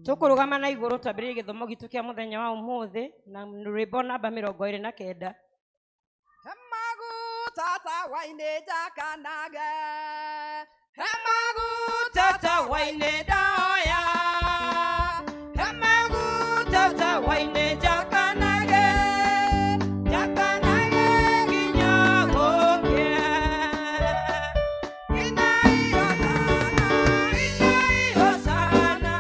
Tukurugama na iguru twambiririe githomo gitu kia muthenya wa umuthi na rwimbo namba 29. Tata waine jakanaga Hemagu tata waine daya Hemagu tata waine jakanaga Jakanaga kinyagokia Inai hosana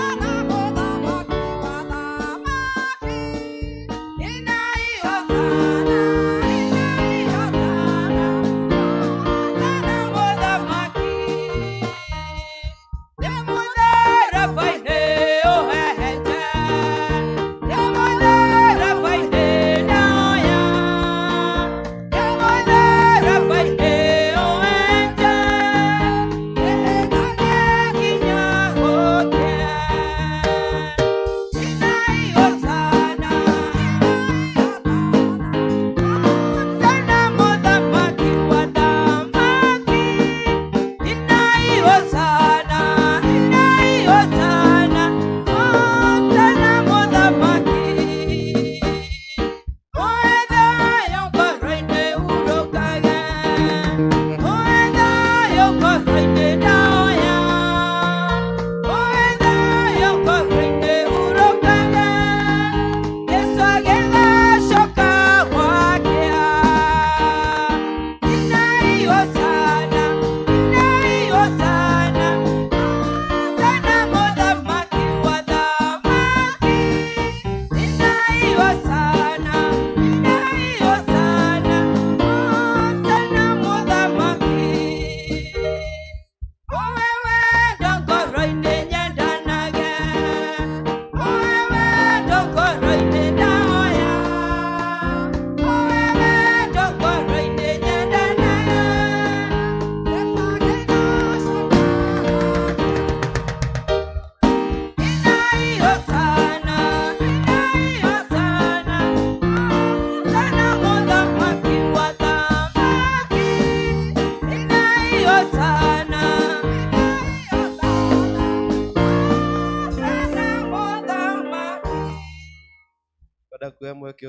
Ana moda makiwada maki Inai hosana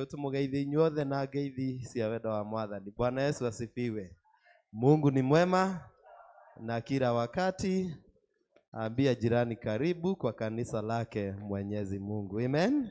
Tumugeithie inyuothe na ngeithi cia wendo wa Mwathani. Bwana Yesu asifiwe. Mungu ni mwema na kila wakati. Ambia jirani karibu kwa kanisa lake Mwenyezi Mungu. Amen.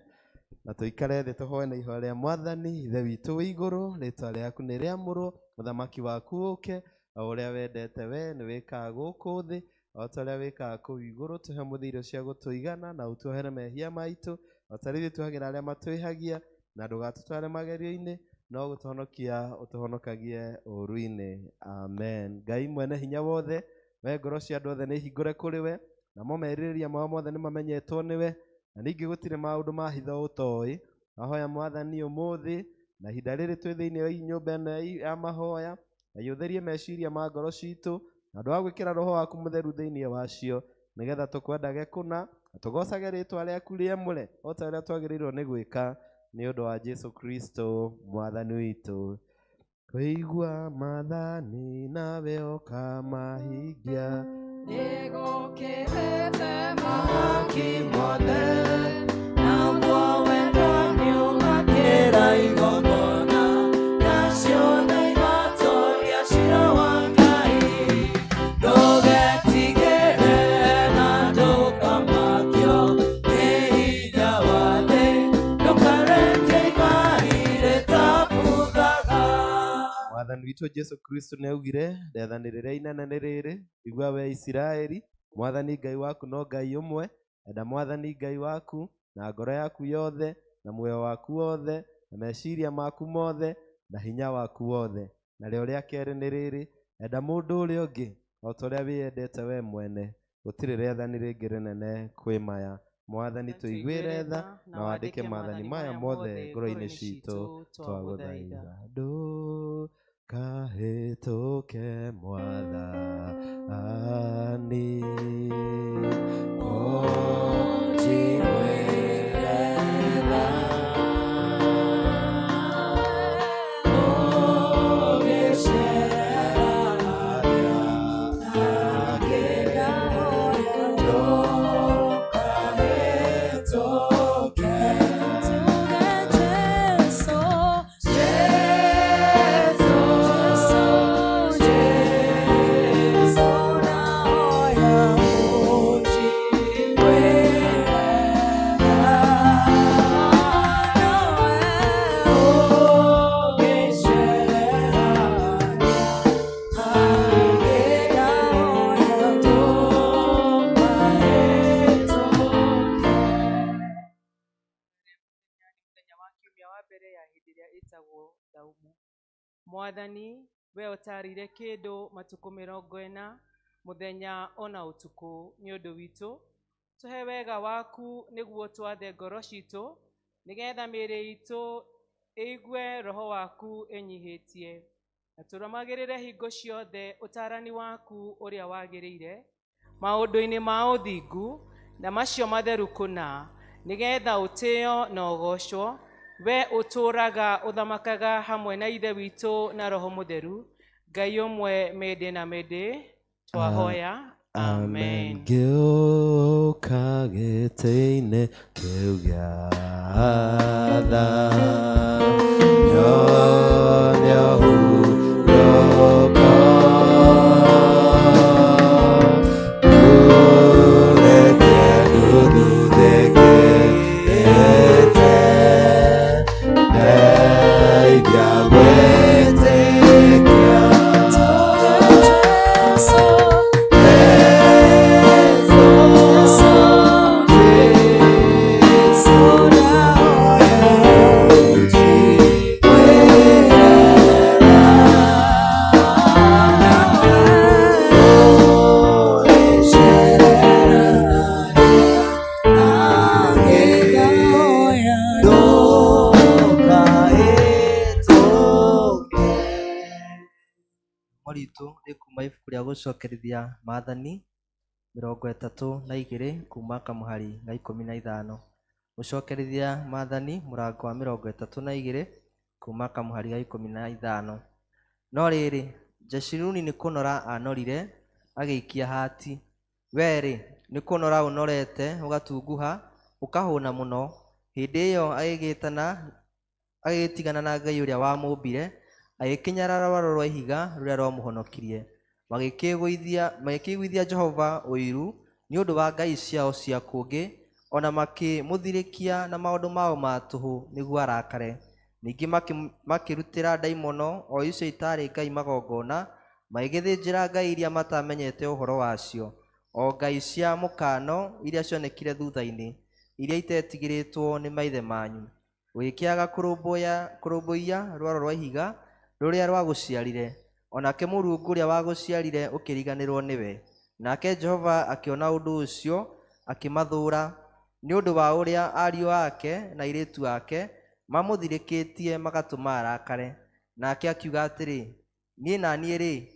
Na tuikare thĩ tũhoe na ihoya rĩa Mwathani. Ithe witũ wĩ igũrũ, rĩĩtwa rĩaku nĩ rĩamũrwo, mũthamaki waku ũke, o ũrĩa wendete we nĩ wĩkaga gũkũ thĩ, o ta ũrĩa wĩkaga kũu igũrũ. Tũhe mũthithũ cia gũtũigana na ũtuohere mehia maitũ, o ta rĩu tuohagĩra arĩa matwĩhagia, na ndũgatũtware magerio-inĩ, no gũtũhonokia ũtũhonokagie ũũru-inĩ. Amen. Ngai mwene hinya wothe, we ngoro cia andũ othe nĩ hingũre kũrĩ we, namo merirĩria mao mothe nĩ mamenyetwo nĩwe, na ningĩ gũtirĩ maũndũ ma hitho ũtooĩ. Ahoya Mwathani ũmũthĩ na ihinda rĩrĩ twĩ thĩinĩ wa nyũmba ĩno ya mahoya, na yũtherie meciria ma ngoro citũ, na andũ wa gwĩkĩra roho waku mũtheru thĩinĩ wacio, nĩgetha tũkwendage kũna na tũgocage rĩĩtwa rĩaku rĩamũre, o ta ũrĩa twagĩrĩirwo nĩ gwĩka, nĩ ũndũ wa Jesũ Kristo Mwathani witũ. Kũigua maathani nawe ũkamahingia, nĩgũkĩrĩte mahaki mothe, naguo wendo nĩũmakĩra igongona, nacio nĩ igatoria cira wa Ngai. Ndũgetigĩre na ndũkamakio nĩ hinya wa thĩ, ndũkareke igai rĩtabuthaga. Mwathani witũ Jesũ Kristo nĩaugire, rĩathani rĩrĩa inene nĩ rĩrĩ, igua we Isiraeli, Mwathani Ngai waku no Ngai ũmwe. Enda Mwathani Ngai waku na ngoro yaku yothe, na muoyo waku wothe, na meciria maku mothe, na hinya waku wothe. Narĩo rĩa kerĩ nĩ rĩrĩ, enda mũndũ ũrĩa ũngĩ o ta ũrĩa wĩyendete we mwene. Gũtirĩ rĩathani rĩngĩ rĩnene kwĩ maya. Mwathani tũiguĩre tha na wandĩke maathani maya mothe ngoro-inĩ citũ, twagũthaitha. Ndũkahĩtũke Mwathani, wĩtagwo Daumu. Mwathani, we ũtarire kĩndũ matukũ 40 mũthenya ona ũtukũ nĩ ũndũ witũ, tũhe wega waku nĩguo twathe ngoro citũ, nĩgetha mĩĩrĩ itũ ĩigue roho waku ĩnyihĩtie, na tũrũmagĩrĩre hingo ciothe ũtarani waku ũrĩa wagĩrĩire maũndũ-inĩ ma ũthingu na macio matheru kũna, nĩgetha ũtĩo na ũgocwo, we ũtũũraga ũthamakaga hamwe na ithe witũ na roho mũtheru, Ngai ũmwe mĩndĩ na mĩndĩ, twahoya. Amen. Ngĩũka gĩtĩ-inĩ kĩu gĩa tha, nyone ũhurũko, ureke nduthuthĩkĩte, ndeithia gwĩtĩkia. Moritũ nĩ kuma ibuku rĩa gũcokerithia Maathani 32 kuma kamũhari ga 15. Gũcokerithia Maathani mũrango wa 32 kuma kamũhari ga 15. No rĩrĩ, Jeshuruni nĩ kũnora anorire agĩikia hati. Werĩ, nĩ kũnora ũnorete ũgatunguha ũkahũna mũno. Hĩndĩ ĩyo agĩtigana na Ngai ũrĩa wamũmbire, agĩkinyara rwaro rwa ihiga rũrĩa rwamũhonokirie. Magĩkĩiguithia Jehova ũiru nĩ ũndũ wa ngai ciao cia kũngĩ, ona makĩmũthirĩkia na maũndũ mao ma tũhũ nĩguo arakare. Ningĩ makĩrutĩra ndaimono o icio itarĩ ngai magongona, magĩgĩthĩnjĩra ngai iria matamenyete ũhoro wacio, o ngai cia mũkano iria cionekire thutha-inĩ, iria itetigĩrĩtwo nĩ maithe manyu. Gũgĩkĩaga kũrũmbũiya rwaro rwa ihiga rũrĩa rwagũciarire, onake Mũrungu ũrĩa wagũciarire ũkĩriganĩrwo nĩwe. Nake Jehova akĩona ũndũ ũcio, akĩmathũũra nĩ ũndũ wa ũrĩa ariũ ake na airĩtu ake mamũthirĩkĩtie magatũma arakare. Nake akiuga atĩrĩ, niĩ na niĩ-rĩ,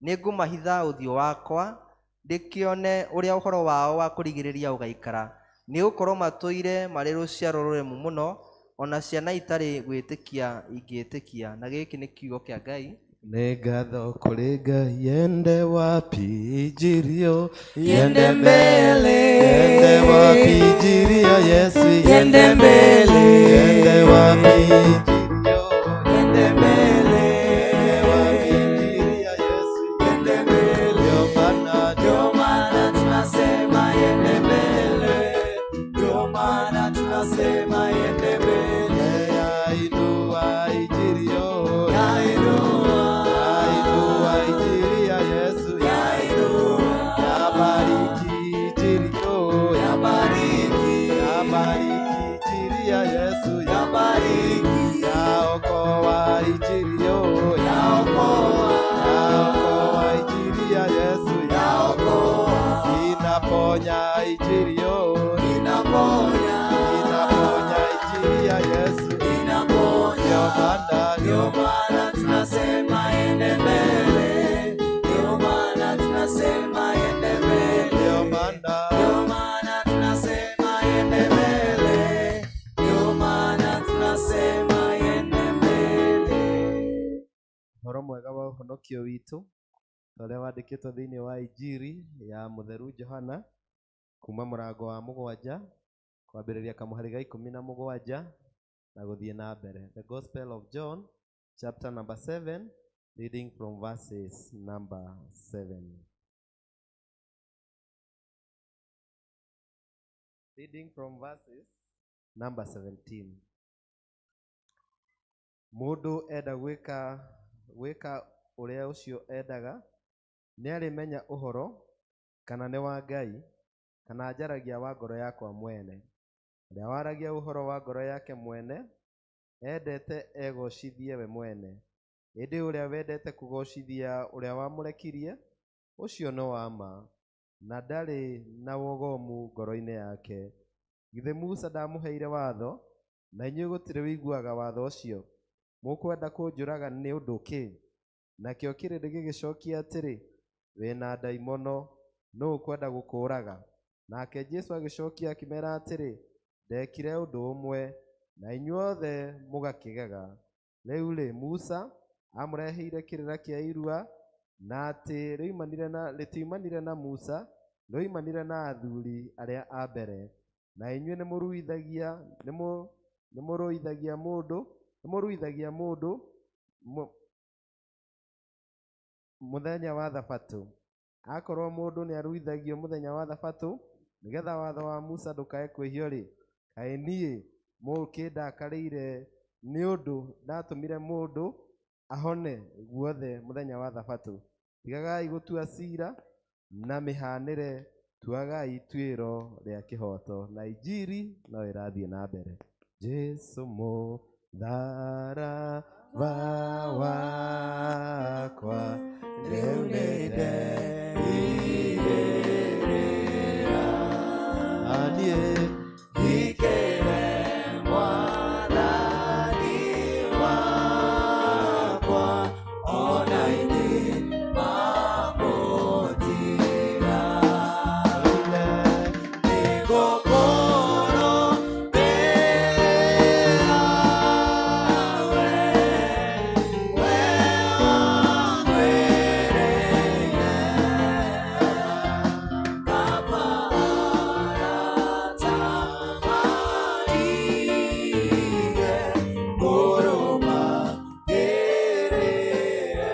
nĩngũmahitha ũthiũ wakwa, ndĩkĩone ũrĩa ũhoro wao wa kũrigĩrĩria ũgaikara. Nĩgũkorwo matũire marĩ rũciaro rũremu mũno, ona ciana itarĩ gwĩtĩkia ingĩĩtĩkia. Na gĩkĩ nĩ kiugo kĩa Ngai. Nĩ ngatho kũrĩ Ngai. Yende wapi injirio, yende mbele, yende wapi injirio Yesu, yende mbele, yende wapi injirio, yende mbele, yende wapi injirio Yesu, yende mbele. Ndio maana tunasema yende mbele, ndio maana tunasema yende mbele. Yainua injirio, yainua injiria Yesu, yainua, yabariki injirio, yabariki injiria Yesu, yabariki, yaokoa injirio, yaokoa injiria Yesu, yaokoa, inaponya injirio, inaponya injiria Yesu, inaponya. Ndio maana tunasema ende mbele, ndio maana tunasema ende mbele, ndio maana tunasema ende mbele, ndio maana tunasema ende mbele. Ũhoro mwega wa ũhonokio witũ ũrĩa wandĩkĩtwo thĩinĩ wa Injiri ya Mũtheru Johana kuma mũrango wa 7 kwambĩrĩria kamũhari ga 17 na gũthiĩ na mbere. The Gospel of John chapter number 7, reading from verses number 7. Reading from verses number 17. Mũndũ enda gwĩka ũrĩa ũcio endaga, nĩarĩmenya ũhoro kana nĩ wa Ngai, kana njaragia wa ngoro yakwa mwene. Ũrĩa waragia ũhoro wa ngoro yake mwene endete egocithie we mwene. Ĩndĩ ũrĩa wendete kũgocithia ũrĩa wamũrekirie, ũcio no wa ma, na ndarĩ na wogomu ngoro-inĩ yake. Githĩ Musa ndamũheire watho, na inyuĩ gũtirĩ wĩiguaga watho ũcio? Mũkwenda kũnjũraga nĩ ũndũ kĩ? Nakĩo kĩrĩndĩ gĩgĩcokia atĩrĩ, wĩna ndaimono, nũũ ũkwenda gũkũũraga? Nake Jesũ agĩcokia akĩmeera atĩrĩ, ndekire ũndũ ũmwe, na inyuothe mũgakĩgega. Rĩu Musa amũreheire kĩrĩra kĩa irua, na atĩ rĩtiumanire na Musa, rĩoimanire na athuuri arĩa a mbere. Na inyuĩ nĩmũrũithagia mũndũ mũthenya wa Thabatũ. Akorwo mũndũ nĩaruithagio mũthenya wa Thabatũ, nĩgetha watho wa Musa ndũkae kwĩhio-rĩ, kaĩ niĩ mũkĩndakarĩire nĩ ũndũ ndatũmire mũndũ ahone guothe mũthenya wa Thabatũ? Tigagai gũtua ciira na mĩhanĩre, tuagai ituĩro rĩa kĩhoto, na injiri no ĩrathiĩ na mbere. Jesũ mũtharaba wakwa rĩu nĩndeigĩrĩra, aniĩ ikĩre Mwathani wakwa, ona inyuĩ mamũtiga. Nĩngũkorwo ndĩ nawe, we wangwĩrĩire, Baba aratamanirie mũrũmagĩrĩre.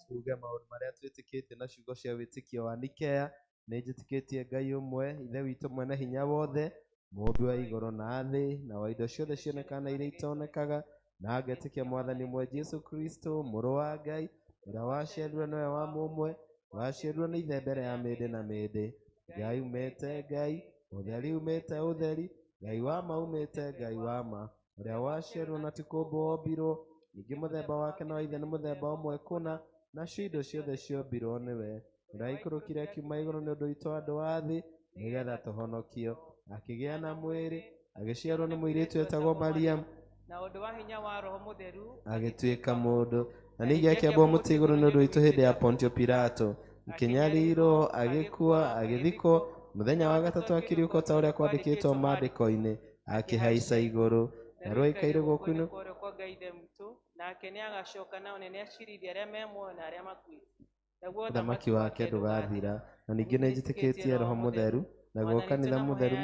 Tuge maũndũ marĩa twĩtĩkĩtie na ciugo cia wĩtĩkio wa Nikea. Nĩnjĩtĩkĩtie Ngai ũmwe, Ithe witũ mwene hinya wothe, mũmbi wa igũrũ na thĩ, na wa indo ciothe cionekaga na iria itonekaga, na ngetĩkia Mwathani ũmwe Jesũ Kristo, mũrũ wa Ngai, ũrĩa waciarirwo nĩwe wa mũmwe, waciarirwo nĩ ithe mbere ya mĩndĩ na mĩndĩ. Ngai umĩte Ngai, ũtheri umĩte ũtheri, Ngai wa ma umĩte Ngai wa ma, ũrĩa waciarirwo na ti kũmbwo wombirwo, ningĩ mũthemba wake na wa ithe nĩ mũthemba ũmwe kũna, nacio indo ciothe ciombirwo nĩwe, ũrĩa aikũrũkire akiuma igũrũ nĩ ũndũ witũ andũ a thĩ, nĩgetha tũhonokio. Akĩgĩa na mwĩrĩ, agĩciarwo nĩ mũirĩtu wetagwo Mariamu, na ũndũ wa hinya wa Roho Mũtheru agĩtuĩka mũndũ, na ningĩ akĩambwo mũtĩ igũrũ nĩ ũndũ witũ hĩndĩ ya Pontio Pilato, akĩnyariirwo, agĩkua, agĩthikwo, mũthenya wa gatatũ akĩriũka ta ũrĩa kwandĩkĩtwo maandĩko-inĩ, akĩhaica igũrũ, na rĩu aikaire guoko-inĩ kwa Ngai Ithe witũ, nake nĩagacoka na one nĩacirithia arĩa me muoyo na arĩa makuĩte. Naguo ũthamaki wake ndũgathira. Na ningĩ nĩnjĩtĩkĩtie Roho Mũtheru, naguo kanitha mũtheru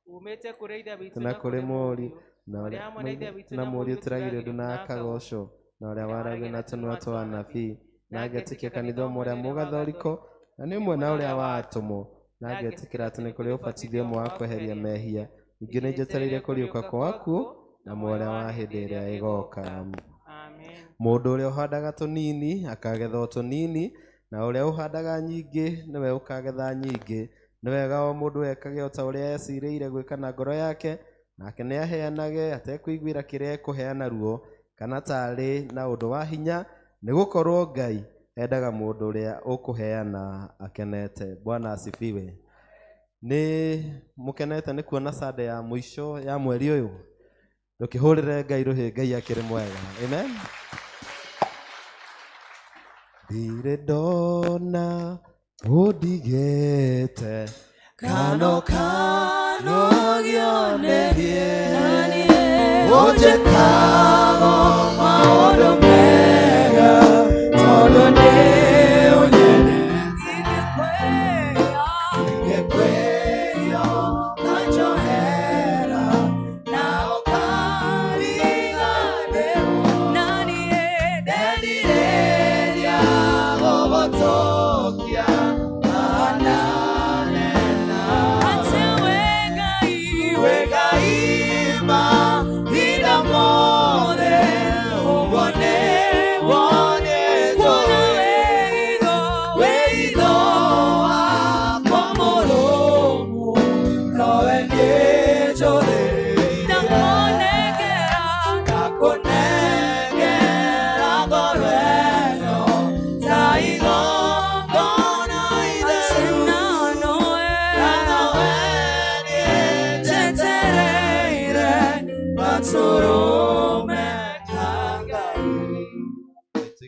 umĩte kũrĩ Ithe witũ na kũrĩ Mũriũ, na Mũriũ ũtĩragĩrĩrio ũndũ na akagocwo, na ũrĩa waragia na tũnua twa anabii, na ngetĩkia kanitha ũmwe ũrĩa mũgathoriko, na nĩ ũmwe na ũrĩa watũmwo, na ngetĩkĩra atĩ nĩ kũrĩ ũbatithio ũmwe wa kweheria mehia. Ningĩ nĩnjetereire kũriũka kwa akuũ na muoyo wa hĩndĩ ĩrĩa ĩgoka. Mũndũ ũrĩa ũhandaga tũnini akagetha o tũnini, na ũrĩa ũhandaga nyingĩ nĩwe ũkagetha nyingĩ. Nĩ wega o mũndũ ekage o ta ũrĩa ecirĩire gwĩka na ngoro yake, nake nĩaheanage atekũiguĩra kĩrĩa ekũheana ruo, kana tarĩ na ũndũ wa hinya, nĩgũkorwo Ngai endaga mũndũ ũrĩa ũkũheana akenete. Bwana asifiwe. Nĩ mũkenete nĩ kuona Sunday ya mũico ya mweri ũyũ? Ndũkĩhũrĩre Ngai rũhĩ, Ngai akĩrĩ mwega. Amen. Ndirĩ ndona ũndigĩte, kano gĩonerie, ũnjĩkaga maũndũ mega, tondũ nĩ ũnyeneti gĩkwĩyo kanjohera, na ũkariganĩrwo, na niĩ ndendirĩria gũgũtũkia ananena. Atĩ we Ngai mahinda mothe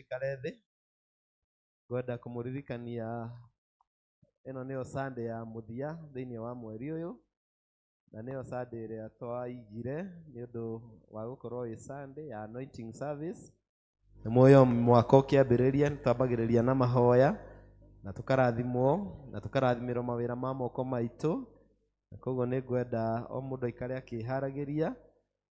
tuikare thĩ. Ngwenda kũmũririkania ĩno nĩyo Sunday ya mũthia thĩinĩ wa mweri ũyũ, na nĩyo Sunday ĩrĩa twaigire nĩ ũndũ wa gũkorwo ĩ Sunday ya anointing service. Nĩ muoyo mwaka ũkĩambĩrĩria nĩtwambagĩrĩria na mahoya na tũkarathimwo na tũkarathimirwo mawĩra ma moko maitũ, na koguo nĩ ngwenda o mũndũ aikare akĩharagĩria.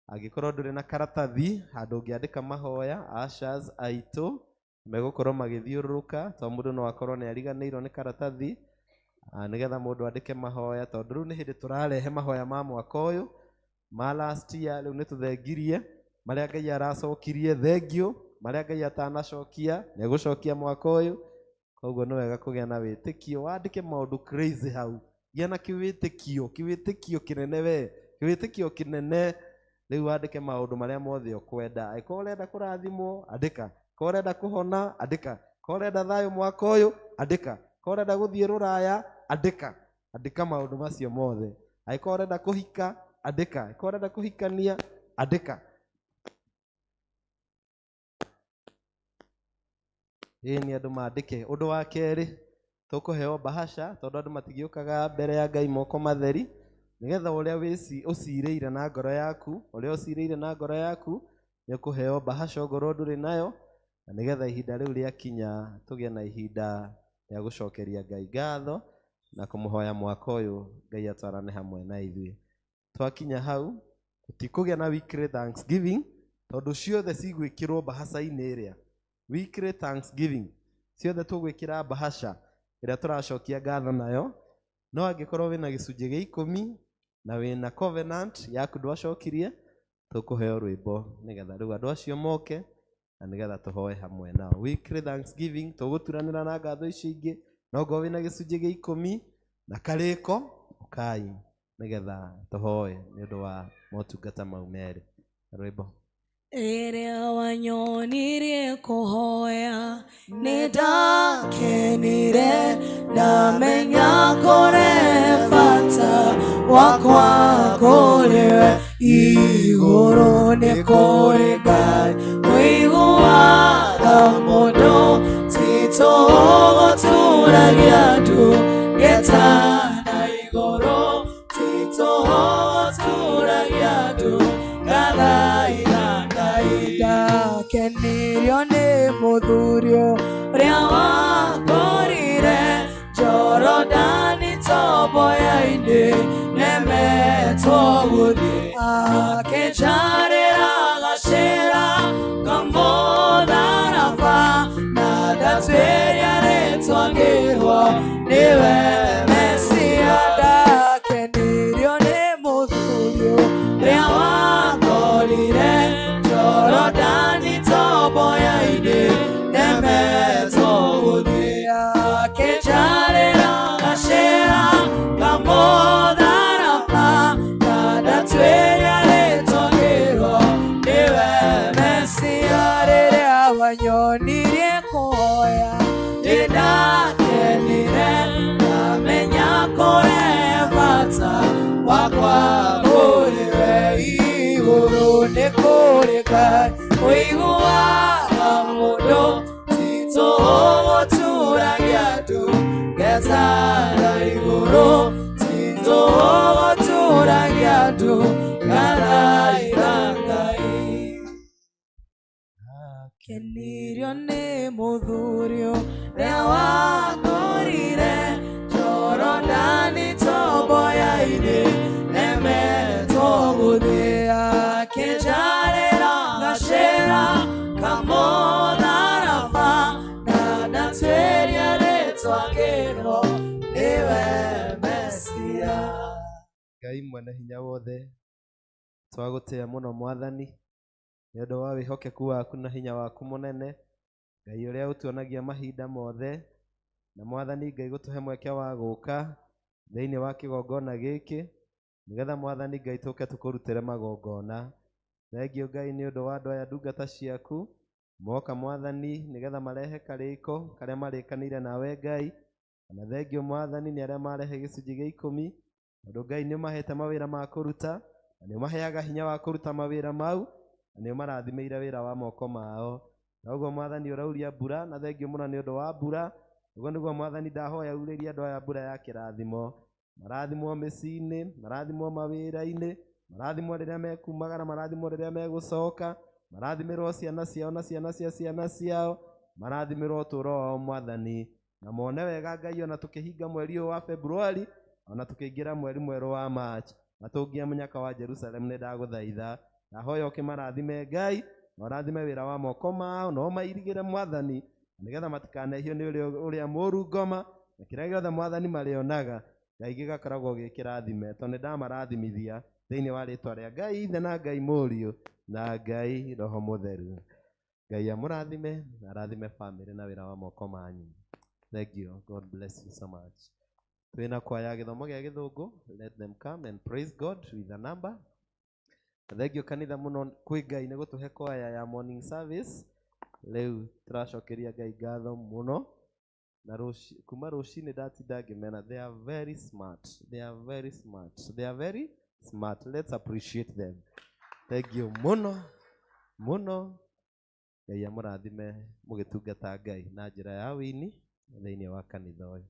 Angĩkorwo ndũrĩ na karatathi handũ ũngĩandĩka mahoya, ushers aitũ megũkorwo magĩthiũrũrũka, tondũ mũndũ no akorwo nĩ ariganĩirwo nĩ karatathi, nĩgetha mũndũ andĩke mahoya, tondũ rĩu nĩ hĩndĩ tũrarehe mahoya ma mwaka ũyũ ma last year. Rĩu nĩ tũthengirie marĩa Ngai aracokirie, thengio marĩa Ngai atanacokia nĩ egũcokia mwaka ũyũ. Koguo nĩ wega kũgĩa na wĩtĩkio, wandĩke maũndũ crazy hau, gĩa na kĩwĩtĩkio kĩnene, we kĩwĩtĩkio kĩnene. Rĩu wandĩke maũndũ marĩa mothe ũkwenda. Angĩkorwo ũrenda kũrathimwo, andĩka. Angĩkorwo ũrenda kũhona, andĩka. Angĩkorwo ũrenda thayũ mwaka ũyũ, andĩka. Angĩkorwo ũrenda gũthiĩ rũraya, andĩka. Andĩka maũndũ macio mothe. Angĩkorwo ũrenda kũhika, andĩka. Angĩkorwo ũrenda kũhikania, andĩka. Nĩ andũ mandĩke. Ũndũ wa kerĩ, tũkũheo bahasha, tondũ andũ matigĩũkaga mbere ya Ngai moko matheri, nĩgetha ũrĩa ũcirĩire na ngoro yaku nĩ ũkũheo bahasha ongorwo ndũrĩ nayo, na nĩgetha ihinda rĩu rĩakinya tũgĩe na ihinda rĩa gũcokeria Ngai ngatho na kũmũhoya mwaka ũyũ Ngai atwarane hamwe na ithuĩ. Twakinya hau tũtikũgĩa na weekly thanksgiving, tondũ ciothe cigwĩkĩrwo bahasha-inĩ ĩrĩa. Weekly thanksgiving ciothe tũgwĩkĩra bahasha ĩrĩa tũracokia ngatho nayo. No angĩkorwo wĩna gĩcunjĩ gĩa 10 na wĩna covenant yaku ndwacokirie, tũkũheo rwĩmbo nĩgetha rĩu andũ acio moke na nĩgetha tũhoe hamwe nao. Weekly thanksgiving tũgũturanĩra na ngatho icio ingĩ, no ngorwo wĩna gĩcunjĩ gĩa 10 na karĩko ũkai nĩgetha tũhoe nĩ ũndũ wa motungata mau merĩ. Rwĩmbo. Rĩrĩa wanyonirie kũhoya nĩndakenire, ndamenya kũrĩ bata wakwa kũrĩwe. Igũrũ nĩ kũrĩ Ngai ũiguaga mũndũ, titũgũtũragia andũ getana igũrũ, titũgũtũragia andũ gathaira. Ndakenirio nĩ mũthuri ũrĩa wangorire Jorodani tomboya-inĩ, nemetwo gũthiĩ akĩnjarĩra gacĩra kamũtharaba, na ndatuĩria rĩtwa ngĩrwo nĩwe Mesia. Ndakenirio nĩ mũthuri ũrĩa wangorire Jorodani tomboya-inĩ, nemetwo gũthiĩ akĩnjarĩra gacĩra kamũtharaba, na ndatuĩria rĩtwa ngĩrwo nĩwe Mesia. Rĩrĩa wanyonirie kũhoya nĩndakenire, ndamenya kũrĩ bata wakwa kũrĩwe. Igũrũ nĩ kũrĩ Ngai ũiguaga mũndũ, titũgũtũragia andũ getana igũrũ, titũgũtũragia andũ gathaira Ngai. Kenirio nĩ mũthuri ũrĩa wangorire Jorodani tomboya-inĩ, nemetwo gũthiĩ akĩnjarĩra gacĩra kamũtharaba, na ndatuĩria rĩtwa ngĩrwo nĩwe Mesia. Ngai mwene hinya wothe, twagũtĩĩa mũno Mwathani nĩ ũndũ wa wĩhokeku waku na hinya waku mũnene, Ngai ũrĩa ũtuonagia mahinda mothe. Na Mwathani Ngai gũtũhe mweke wa gũka thĩinĩ wa kĩgongona gĩkĩ, nĩgetha Mwathani Ngai tũke tũkũrutĩre magongona. Thengio Ngai nĩ ũndũ wa andũ aya ndungata ciaku moka Mwathani nĩgetha marehe karĩko karĩa marĩkanĩire nawe Ngai. Na thengio Mwathani nĩ arĩa marehe gĩcunjĩ gĩa 10, tondũ Ngai nĩ ũmahete mawĩra ma kũruta, na nĩ ũmaheaga hinya wa kũruta mawĩra mau, na nĩ ũmarathimĩire wĩra wa moko mao. Naguo mwathani urauria mbura na thengio muno ni undu wa mbura. Uguo niguo mwathani ndahoya uriria andu aya mbura ya kirathimo. Marathimwo mĩciĩ-inĩ, marathimwo mawĩra-inĩ, marathimwo rĩrĩa mekumagara, marathimwo rĩrĩa megũcoka, marathimirwo ciana ciao na ciana cia ciana ciao, marathimirwo ũtũũro wao mwathani, na mone wega Ngai ona tũkĩhinga mweri ũyũ wa Februari, ona tũkĩingĩra mweri mwerũ wa March, na tũngia mũnyaka wa Jerusalem. Nĩ ndagũthaitha ndahoya ũkĩmarathime Ngai, na ũrathime wĩra wa moko mao, na ũmairigĩre mwathani, nĩgetha matikanehio nĩ ũrĩa mũũru ngoma, na kĩrĩa gĩothe mwathani marĩonaga Ngai gĩgakoragwo gĩkĩrathime, tondũ nĩ ndamarathimithia thĩinĩ wa rĩtwa rĩa Ngai Ithe na Ngai Mũriũ na Ngai Roho Mũtheru. Ngai amũrathime na arathime famĩlĩ na wĩra wa moko manyu. Thank you. God bless you so much. Twĩna kwaya gĩthomo gĩa Gĩthũngũ. Let them come and praise God with a number. Thank you kanitha mũno kwĩ Ngai nĩ gũtũhe kwaya ya morning service. Rĩu tũracokeria Ngai ngatho mũno. Na kuma rũcinĩ ndatinda ngĩmena. They are very smart. They are very smart. They are very smart. Let's appreciate them. Thank you mũno mũno. Ngai amũrathime mũgĩtungata Ngai na njĩra ya wini thĩinĩ wa kanitha ũyũ.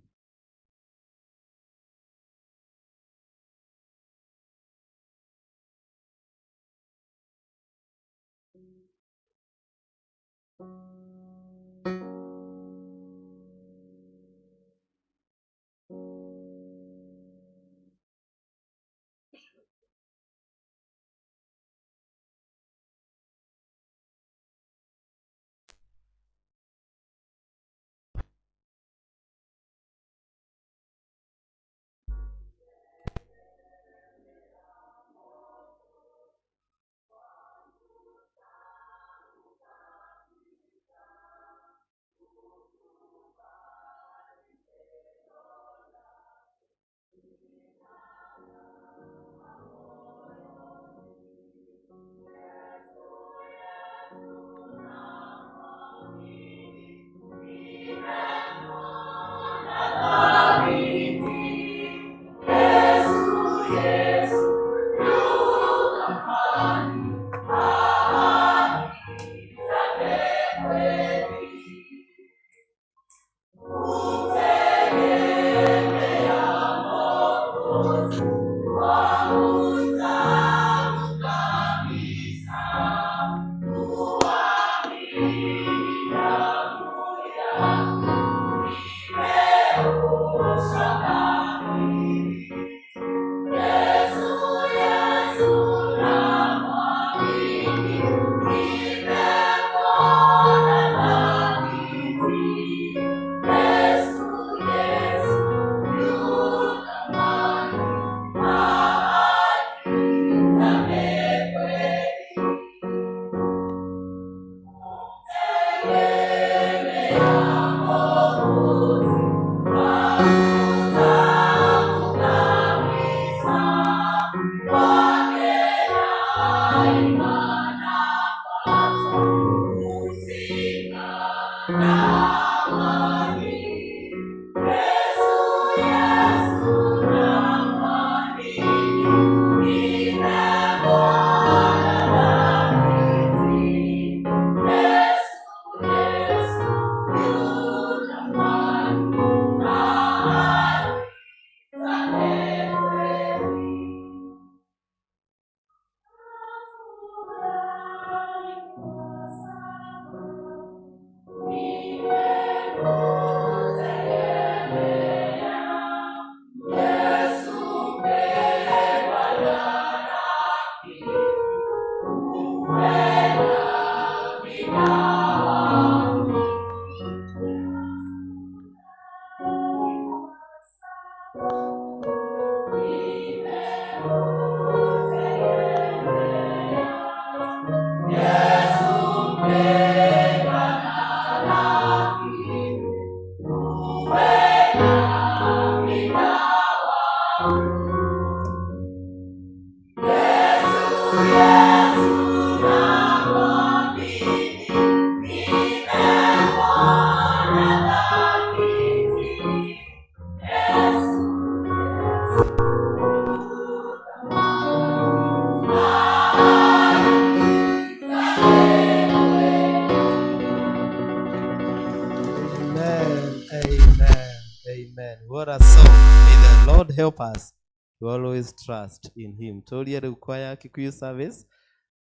What a song. May the Lord help us to always trust in him. Tolia riu kwaya Kikuyu service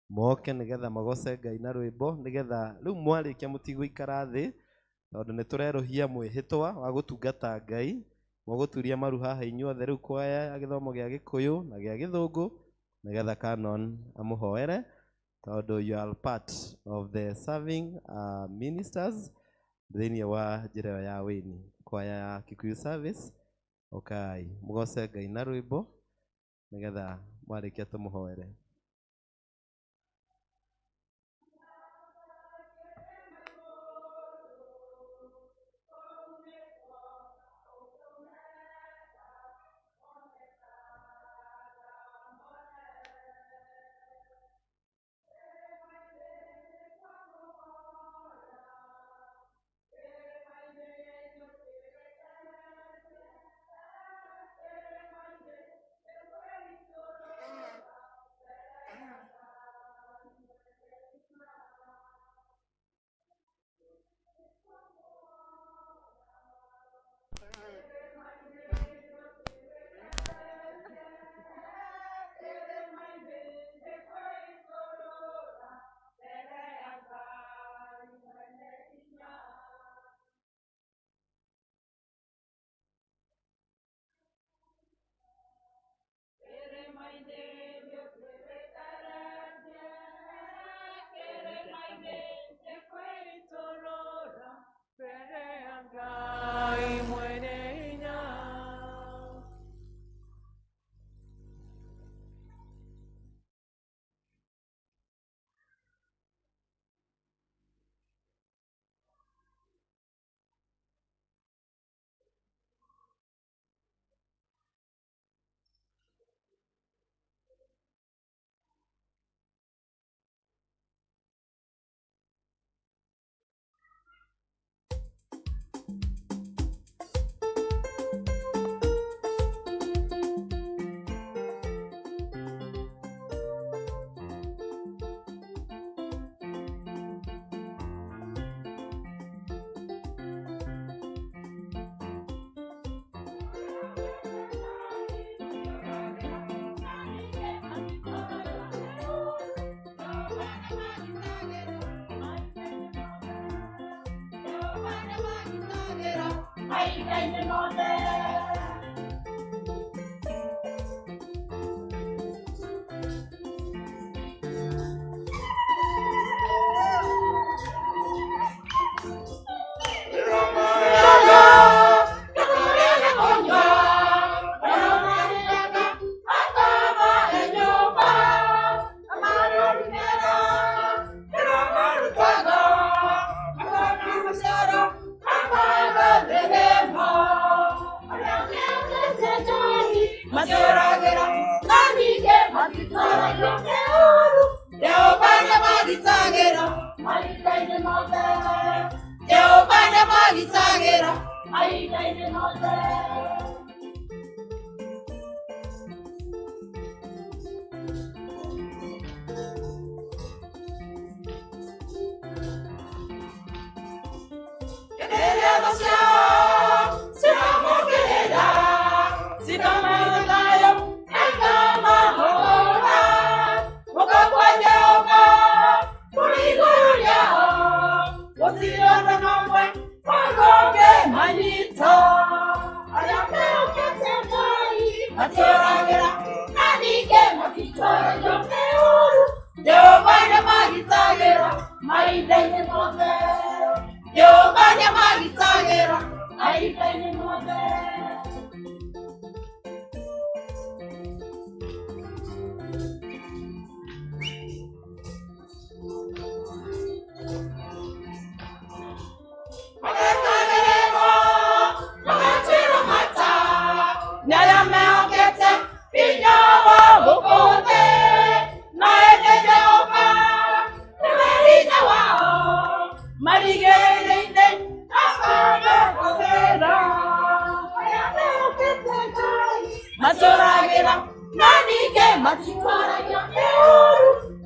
moke nigetha magoce Ngai na rwimbo nigetha riu mwarikia mutigũikara thi tondu ni turerohia mwihitwa wa gutungata Ngai muguturia maru haha inyuothe riu kwaya githomo gia Gikuyu na gia Githungu nigetha Canon amuhoere tondu you are part of the serving ministers thĩinĩ wa njĩra ya wĩni. Kwaya ya Kikuyu service okay mugoce Ngai na rwimbo nigetha mwarikia tumuhoere.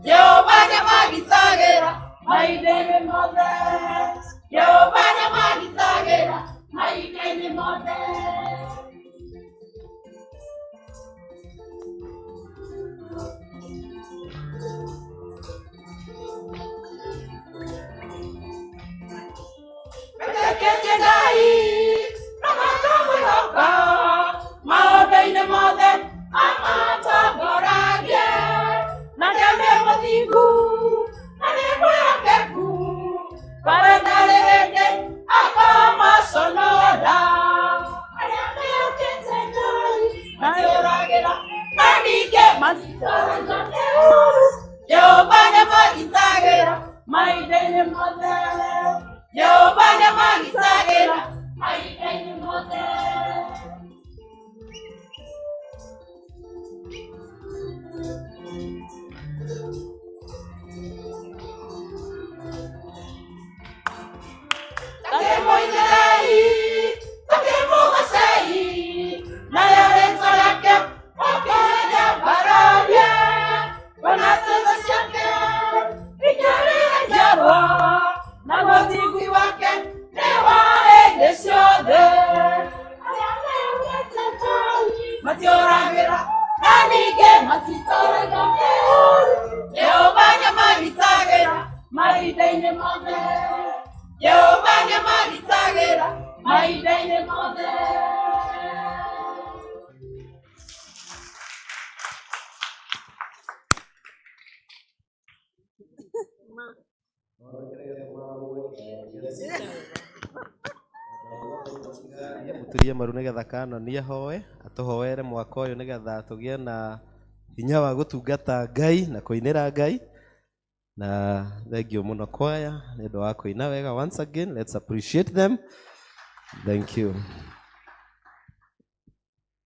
Jehovah, Muturie maru nigetha Kanani ahoe atuhoere mwaka uyu nigetha tugie na hinya wa gutungata Ngai na kuinira Ngai. Na thengio muno kwaya ni undu wa kuina wega. Once again, let's appreciate them. Thank you.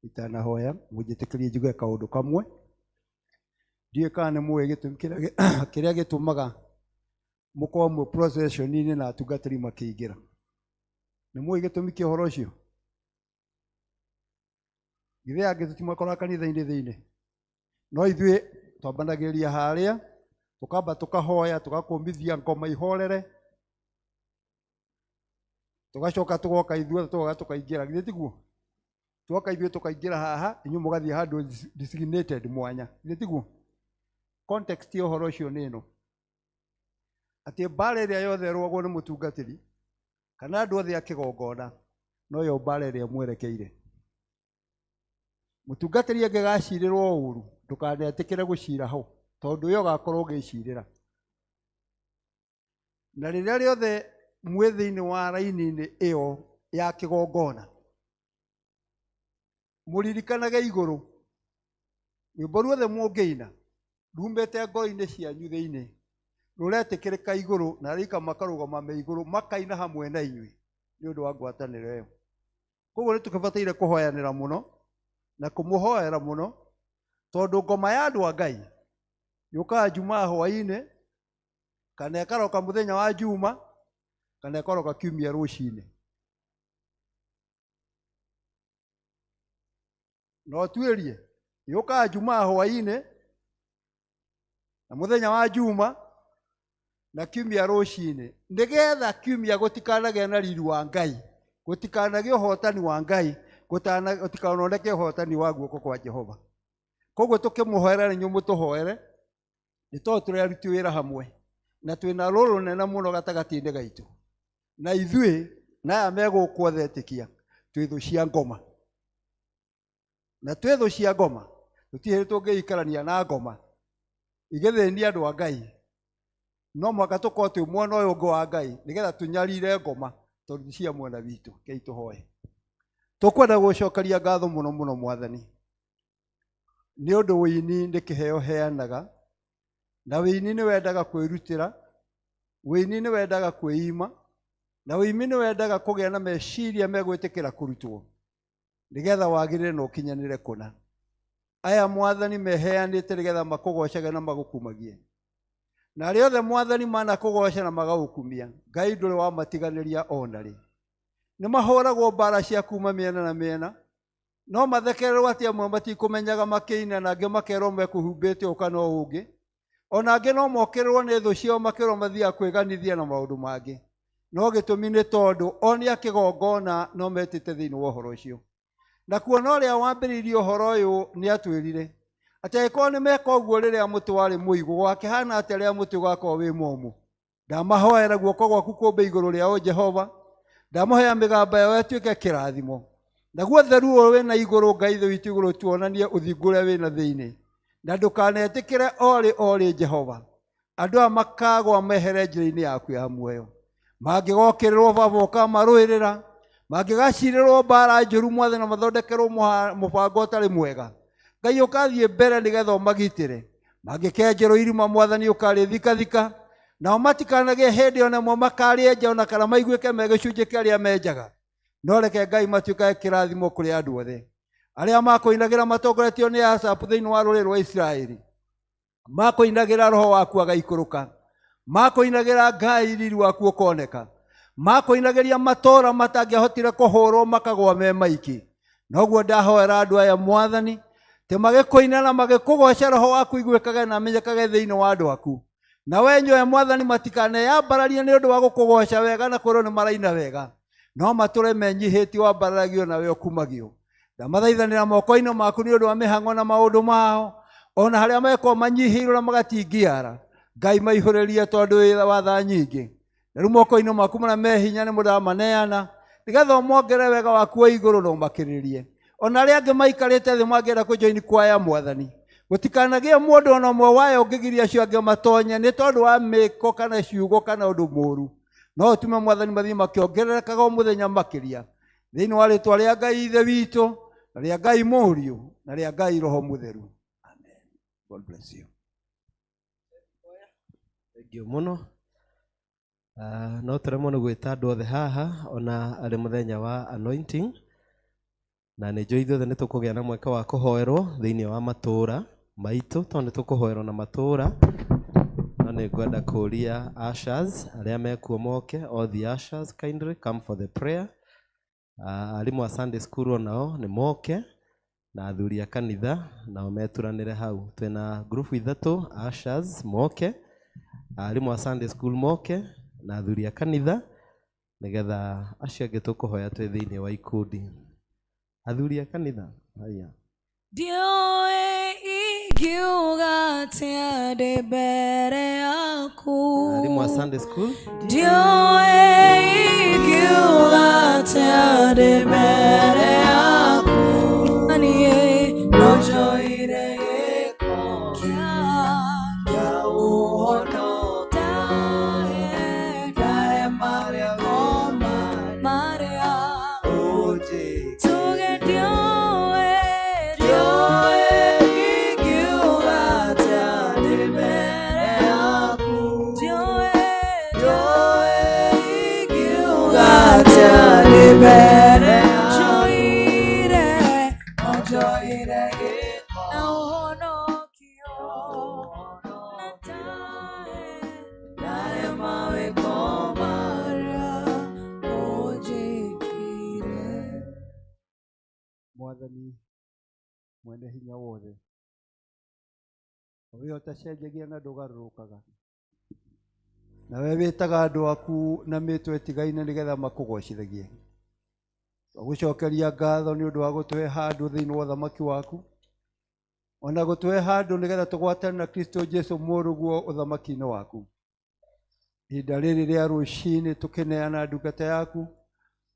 Itanahoya mujitikirie njuge kaundu kamwe. Ndiye kana muwe gitumi kiria gitumaga muko mu procession ini na atungatiri makiingira. Ni muwe gitumi ki horo ucio. Githe angi tutimakora kanitha-ini thiini. No ithuĩ twambanagĩrĩria harĩa tukamba tukahoya tugakumbithia ngoma ihorere tugacoka tugoka ithuĩ tukaingĩra githĩ tiguo tugoka ithuĩ tukaingĩra haha inyuĩ mũgathiĩ handũ designated mwanya githĩ tiguo. Context ya ũhoro ũcio nĩ ĩno atĩ mbara ĩrĩa yothe ĩrũagwo nĩ mũtungatĩri kana andũ othe a kĩgongona no yo mbara ĩrĩa mwerekeire. Mũtungatĩri angĩgacirĩrwo ũũru ndukanetĩkĩre gũcira hau tondũ yo gakorwo ũgĩcirĩra. Na rĩrĩa rĩothe mwĩ thĩinĩ wa raini-inĩ ĩyo ya kĩgongona mũririkanage igũrũ rwĩmbo ruothe mũngĩina rumĩte ngoro-inĩ cianyu thĩinĩ rũretĩkĩrĩka igũrũ na araika makarũgama me igũrũ makaina hamwe na inyuĩ nĩ ũndũ wa ngwatanĩro ĩyo. Koguo nĩ tũkĩbataire kũhoyanĩra mũno na kũmũhoera mũno tondũ ngoma ya andũ a Ngai yũkaga Jumaa hwaĩ-inĩ kana ĩkaroka mũthenya wa Juma kana ĩkaroka kiumia rũcinĩ. No tuĩrie yũkaga Jumaa hwaĩ-inĩ na mũthenya wa Juma na kiumia rũcinĩ nĩgetha kiumia gũtikanagĩa na riri wa Ngai, gũtikanagĩa ũhotani wa Ngai, gũtikanoneke ũhotani wa guoko kwa Jehova. Koguo tũkĩmũhoera nĩ inyuĩ mũtũhoere nĩ tondũ tũreruti wĩra hamwe na twĩna rũrũ nene mũno gatagatĩ-inĩ gaitũ na ithuĩ na aya megũkũ othe etĩkia twĩ thũ cia ngoma. Na twĩ thũ cia ngoma tũtirĩ tũngĩikarania na ngoma igĩthĩnia andũ a Ngai. No mwaka tũkorwo twĩ mwena ũyũ ũngĩ wa Ngai nĩgetha tũnyarire ngoma tondũ ti cia mwena witũ. Kei tũhoe. Tũkwenda gũcokeria ngatho mũno mũno Mwathani nĩ ũndũ wĩini nĩ kĩheo heanaga na wĩini nĩ wendaga kwĩrutĩra, wĩini nĩ wendaga kwĩima na wĩini nĩ wendaga kũgĩa na meciria megwĩtĩkĩra kũrutwo nĩgetha wagĩrĩre na ũkinyanĩre kũna. Aya Mwathani meheanĩte nĩgetha makũgocage na magũkumagie. Na arĩa othe Mwathani manakũgoca na magagũkumia Ngai ndũrĩ wamatiganĩria ona rĩ. Nĩ mahũragwo mbara cia kuma mĩena na mĩena no mathekererwo atĩ amwe matikũmenyaga makĩina na angĩ makerwo mekũhumbĩte ũka no ũngĩ. Ona angĩ no mokererwo nĩ thũ ciao makerwo mathiaga kwĩganithia na maũndũ mangĩ. No gĩtũmi nĩ tondũ o nĩ akĩgongona no metĩte thĩinĩ wa ũhoro ũcio. Na kuona ũrĩa wambĩrĩirie ũhoro ũyũ nĩ atwĩrire atĩ angĩkorwo nĩ meka ũguo rĩrĩa mũtĩ warĩ mũigũ gwakĩhana atĩ rĩrĩa mũtĩ ũgakorwo wĩ mũmũ. Ndamahoera guoko gwaku kũmbe igũrũ rĩao Jehova ndamuhea migamba yao atuike kirathimo naguo theru we na iguru Ngai ithe witu iguru tuonanie uthingure we na thiini na ndukanetikire ori Jehova andu amakagwa mehere njira-ini yaku ya muoyo mangigokirirwo baba ukamaruirira mangigacirirwo mbara njuru Mwathani na mathondekerwo mubango utari mwega Ngai ukathie mbere nigetha umagitire mangikenjerwo irima Mwathani ukarithikathika nao matikanagie hindi ona mo makarĩenja ona kana maiguĩke me gĩcunjĩ kĩa arĩa menjaga no reke Ngai matuĩke kĩrathimo kũrĩ andũ othe arĩa makũinagĩra matongoretio nĩ Asafu thĩinĩ wa rũrĩrĩ rwa Isiraeli makũinagĩra roho waku agaikũrũka makũinagĩra Ngai riri waku ũkoneka makũinagĩria matũũra matangĩahotire kũhũrwo makagwa me maiki noguo ndahoera andũ aya Mwathani te magĩkũina na magĩkũgoca roho waku iguĩkage na amenyekage thĩinĩ wa andũ aku na wenyoe Mwathani matikaneyambararie nĩ ũndũ wa gũkũgoca wega na kũrwo nĩ maraina wega no matũre menyihĩtie wambaragio nawe ũkumagio ndamathaithanĩra moko-inĩ maku nĩ ũndũ wa mĩhang'o na maũndũ mao ona harĩa mekorwo manyihĩirwo na magatingiara Ngai maihũrĩrie tondũ wĩ watha nyingĩ na rĩu moko-inĩ maku marĩa me hinya nĩ mũndamaneana nĩgetha ũmongere wega waku wa igũrũ na ũmakĩrĩrie ona arĩa angĩ maikarĩte thĩ mangĩenda kũjoini kwaya Mwathani gũtikanagie mũndũ ona ũmwe wayo ũngĩgiria acio angĩ matonye nĩ tondũ wa mĩko kana ciugo kana ũndũ mũũru no ũtume Mwathani mathiĩ makĩongererekaga o mũthenya makĩria thĩinĩ wa rĩĩtwa rĩa Ngai ithe witũ na rĩa Ngai mũriũ na rĩa Ngai roho mũtheru amen. God bless you. Thank you mũno. No tũremwo nĩ gwĩta andũ othe haha ona arĩ mũthenya wa anointing na nĩ njũĩ ithuothe nĩ tũkũgĩa na mweke wa kũhoerwo thĩinĩ wa matũũra maitũ tondũ nĩ tũkũhoerwo na matũũra no nĩ ngwenda kũria ushers arĩa mekuo moke all the ushers kindly come for the prayer. Arimũ a Sunday school onao nĩ moke na athuri a kanitha nao meturanĩre hau twĩna group ithatũ ushers moke arimũ a Sunday school moke na athuri a kanitha nĩgetha acio angĩ tũkũhoya twĩ thĩinĩ wa ikundi athuri a kanitha haya Dioe igiuga tiade mbere yaku arimũ a Sunday school Dioe igiuga tiade mbere yaku Anie nojoire gĩko kĩa ũhono dae marĩa marĩa oje tuge Dioe igiuga tiade mbere yaku Dioe igiuga tiade mbere joire gĩko na ũhonokio dae mawĩko marĩa ũnjĩkire. Mwathani mwene hinya wothe we ũtacenjagia na ndũgarũrũkaga nawe wĩtaga andũ aku na mĩtwe ĩtigaine nĩgetha makũgocithagie gũcokeria ngatho nĩ ũndũ wa gũtũhe handũ thĩinĩ wa ũthamaki waku ona gũtũhe handũ nĩgetha tũgwatane na Kristo Jesu mũrũguo ũthamaki-inĩ waku ihinda rĩrĩ rĩa rũciinĩ tũkĩneana ndungata yaku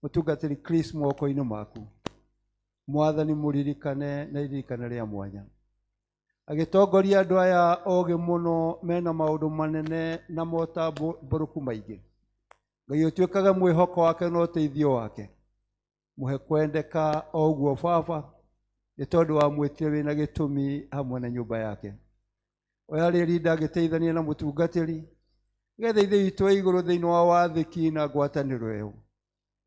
mũtungatĩri Chris moko-inĩ maku Mwathani mũririkane na iririkane rĩa mwanya agĩtongoria andũ aya ogĩ mũno mena maũndũ manene na motamborũku maingĩ Ngai ũtuĩkaga mwĩhoko wake na ũteithio wake mũhe kwendeka o ũguo baba nĩ tondũ wa mwĩtire wĩna gĩtũmi hamwe na nyũmba yake oya rĩrĩ ndagĩteithania na mũtungatĩri nĩgetha ithe witũ wa igũrũ thĩinĩ wa wathĩki na ngwatanĩro ĩyo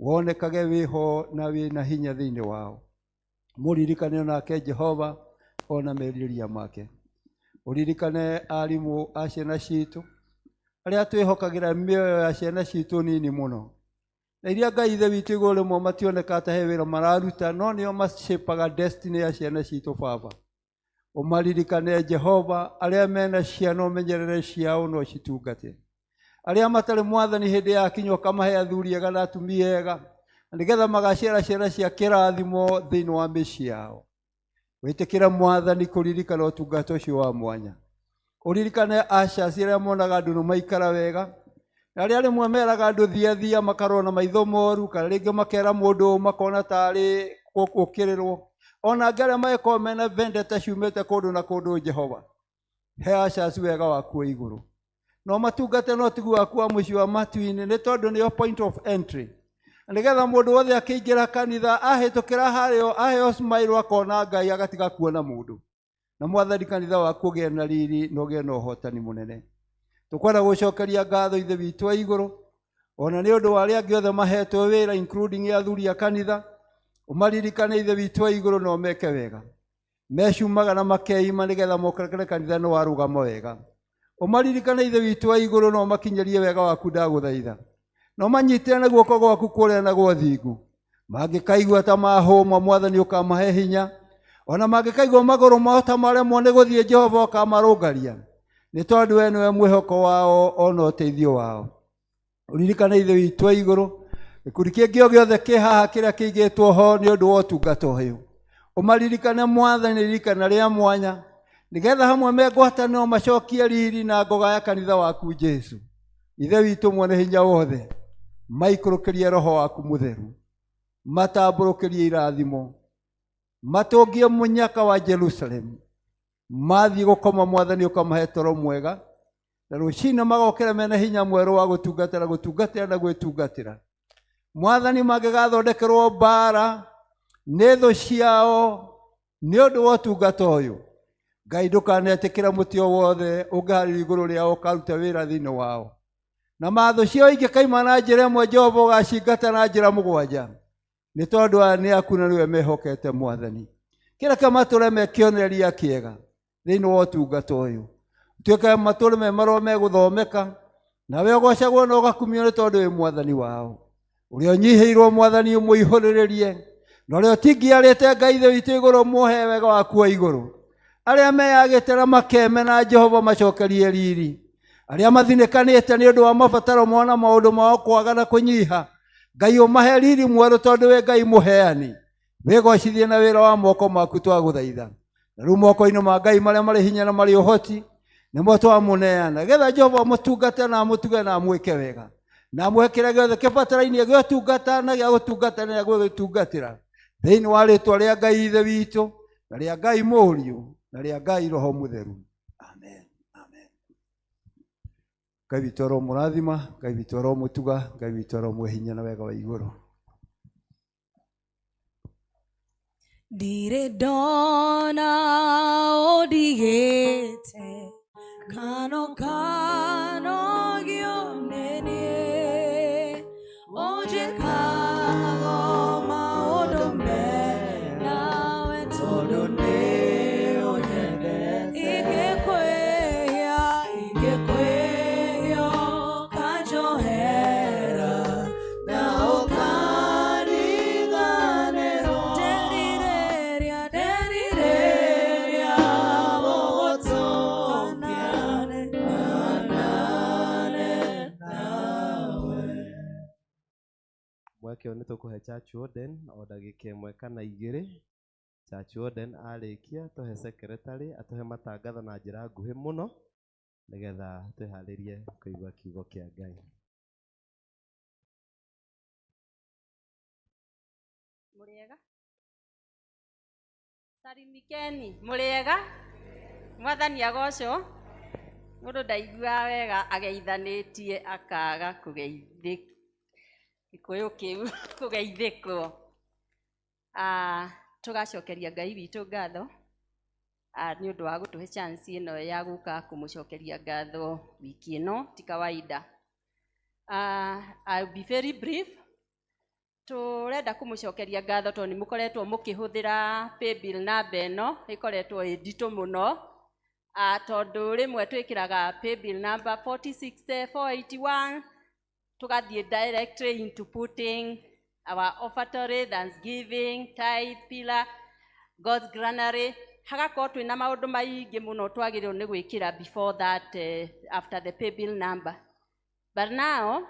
wonekage wĩho na wĩna hinya thĩinĩ wao mũririkane nake Jehova ona merirĩria make ũririkane arimũ a ciana citũ arĩa twĩhokagĩra mĩoyo ya ciana citũ nini mũno na iria Ngai ithe witũ igũrũ rĩmwe mationeka ta he wĩra mararuta no nĩo macipaga destiny ya ciana citũ baba ũmaririkane Jehova arĩa mena ciana ũmenyerere ciao no citungate arĩa matarĩ Mwathani hĩndĩ yakinya ũkamahe athuri ega na atumia ega nĩgetha magaciara ciana cia kĩrathimo thĩinĩ wa mĩciĩ yao wĩtĩkĩra Mwathani kũririkana ũtungata ũcio wa mwanya ũririkane ushers arĩa monaga andũ nĩ maikara wega na arĩa rĩmwe meraga andũ thiathia makarona maitho moru, kana rĩngĩ makera mũndũ makona tarĩ gũkĩrĩrwo. Ona angĩ arĩa magĩkorwo mena vendetta ciumĩte kũndũ na kũndũ, Jehova he acaci wega waku wa igũrũ. No matungate no tigu waku wa mũciĩ wa matu-inĩ, nĩ tondũ nĩyo point of entry. Nĩgetha mũndũ wothe akĩingĩra kanitha ahĩtũkĩra harĩo aheo smile akona Ngai agatiga kuona mũndũ. Na Mwathani kanitha waku ũgĩe na riri na ũgĩe na ũhotani mũnene. Tũkwenda gũcokeria ngatho Ithe witũ wa igũrũ, ona nĩ ũndũ wa arĩa angĩ othe mahetwo wĩra including athuri a kanitha. Ũmaririkane Ithe witũ wa igũrũ na ũmeke wega, mecumaga na makeima nĩgetha mokere kanitha nĩ warũgama wega. Ũmaririkane Ithe witũ wa igũrũ na ũmakinyerie wega waku ndagũthaitha, na ũmanyitĩre na guoko gwaku kũrĩa na gwa thingu. Mangĩkaigua ta mahũma, Mwathani ũkamahe hinya, ona mangĩkaigua magũrũ mao ta maremwo nĩ gũthiĩ, Jehova ũkamarũngaria, nĩ tondũ we nĩwe mwĩhoko wao ona ũteithio wao. Ũririkane Ithe witũ wa igũrũ gĩkundi kĩngĩ o gĩothe kĩ haha kĩrĩa kĩigĩtwo ho nĩ ũndũ wa ũtungata ũyũ. Ũmaririkane Mwathani ririkana rĩa mwanya, nĩgetha hamwe megwatanĩro macokie riri na ngoga ya kanitha waku Jesu. Ithe witũ mwene hinya wothe, maikũrũkĩrie roho waku mũtheru, matambũrũkĩrie irathimo, matũngie mũnyaka wa Jerusalemu, mathiĩ gũkoma Mwathani ũkamahe toro mwega, na rũciinĩ magokĩra mena hinya mwerũ wa gũtungatĩra na gwĩtungatĩra. Mwathani mangĩgathondekerwo mbara nĩ thũ ciao nĩ ũndũ wa ũtungata ũyũ, Ngai ndũkanetĩkĩra mũtĩ o wothe ũngĩharĩria igũrũ rĩao ũkaruta wĩra thĩinĩ wao. Na mathũ ciao ingĩkaima na njĩra ĩmwe, Jehova ũgacingata na njĩra mũgwanja, nĩ tondũ aya nĩ aku na nĩwe mehokete Mwathani. Kĩreke matũre me kĩonereria kĩega thĩinĩ wa ũtungata ũyũ, tuĩke matũre me marũa megũthomeka, nawe ũgocagwo na ũgakumio nĩ tondũ wĩ Mwathani wao. Ũrĩa ũnyihĩirwo Mwathani ũmũihũrĩrĩrie, na ũrĩa ũtingiarĩte Ngai Ithe witũ igũrũ muohe wega waku wa igũrũ. Arĩa meyagĩte na makeme na Jehova macokerie riri, arĩa mathinĩkanĩte nĩ ũndũ wa mabataro mona maũndũ mao kwaga na kũnyiha, Ngai ũmahe riri mwerũ tondũ wĩ Ngai mũheani. Wĩgocithie na wĩra wa moko maku twagũthaitha, na rĩu moko-inĩ ma Ngai marĩa marĩ hinya na marĩ ũhoti nĩmo twamũneana, getha Jehova mũtungate na mũtuge na mwĩke wega, na mwĩke kĩrĩa gĩothe kĩbatarainie gĩa ũtungata na gĩa gũtungatana na gwĩtungatĩra thĩinĩ wa rĩĩtwa rĩa Ngai Ithe witũ na rĩa Ngai Mũriũ na rĩa Ngai Roho Mũtheru. Amen. Amen. Ngai witũ aromũrathima, Ngai witũ aromũtuga, Ngai witũ aromũhe hinya na wega wa igũrũ. Ndirĩ ndona ũndigĩte kano gĩone niĩ, ũnjĩkaga maũndũ menawe tondũ nĩ ũnyendete. Ingĩkwĩhia ũkanjohera na ũkariganĩrwo. Nderirĩria gũgũtũngane nawe. Mweke nĩ tũkũhe Church Warden o ndagĩka ĩmwe kana igĩrĩ. Church Warden arĩkia tũhe secretary atũhe matangatho na njĩra nguhĩ mũno, nĩgetha twĩharĩrie kũigua kiugo kĩa Ngai. Mũrĩega? Salimikeni, mũrĩega? Mwathani agocwo. Mũndũ ndaigua wega ageithanĩtie akaga kũgeithĩka. Gĩkũyũ kĩu kũgeithĩkwo. Tũgacokeria Ngai witũ ngatho nĩ ũndũ wa gũtũhe chance ĩno ya gũka kũmũcokeria ngatho wiki ĩno, ti kawaida. I'll be very brief. Tũrenda kũmũcokeria ngatho tondũ nĩ mũkoretwo mũkĩhũthĩra paybill number ĩno, ĩkoretwo ĩ nditũ mũno, tondũ rĩmwe twĩkĩraga paybill number 46481 tugathiĩ directly into putting our offertory, thanksgiving, tithe, pillar, God's granary. Hagakorwo twĩna maũndũ maingĩ mũno twagĩrĩirwo nĩ gwĩkĩra before that, after the paybill number. But now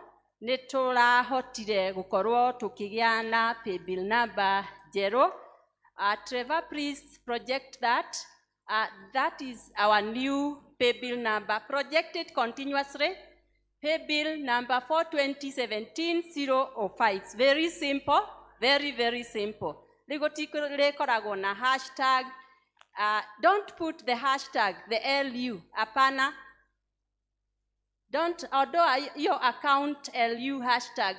nĩ tũrahotire gũkorwo tũkĩgĩa na paybill number njerũ. Trevor, please project that. That is our new paybill number, projected continuously. Pay bill number 42017-005. It's very simple, very, very simple. Rekoragwo na hashtag. Don't put the hashtag, the LU, apana. Don't, although your account LU hashtag.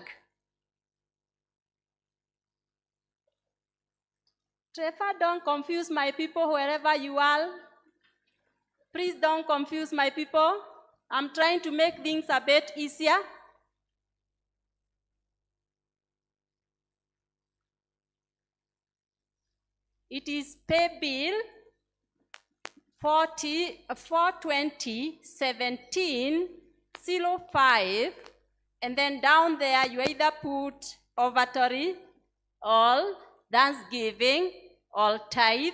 Trevor, don't confuse my people wherever you are. Please don't confuse my people. I'm trying to make things a bit easier. It is pay bill 42017-05, and then down there you either put ovatory, all, thanksgiving, all tithe,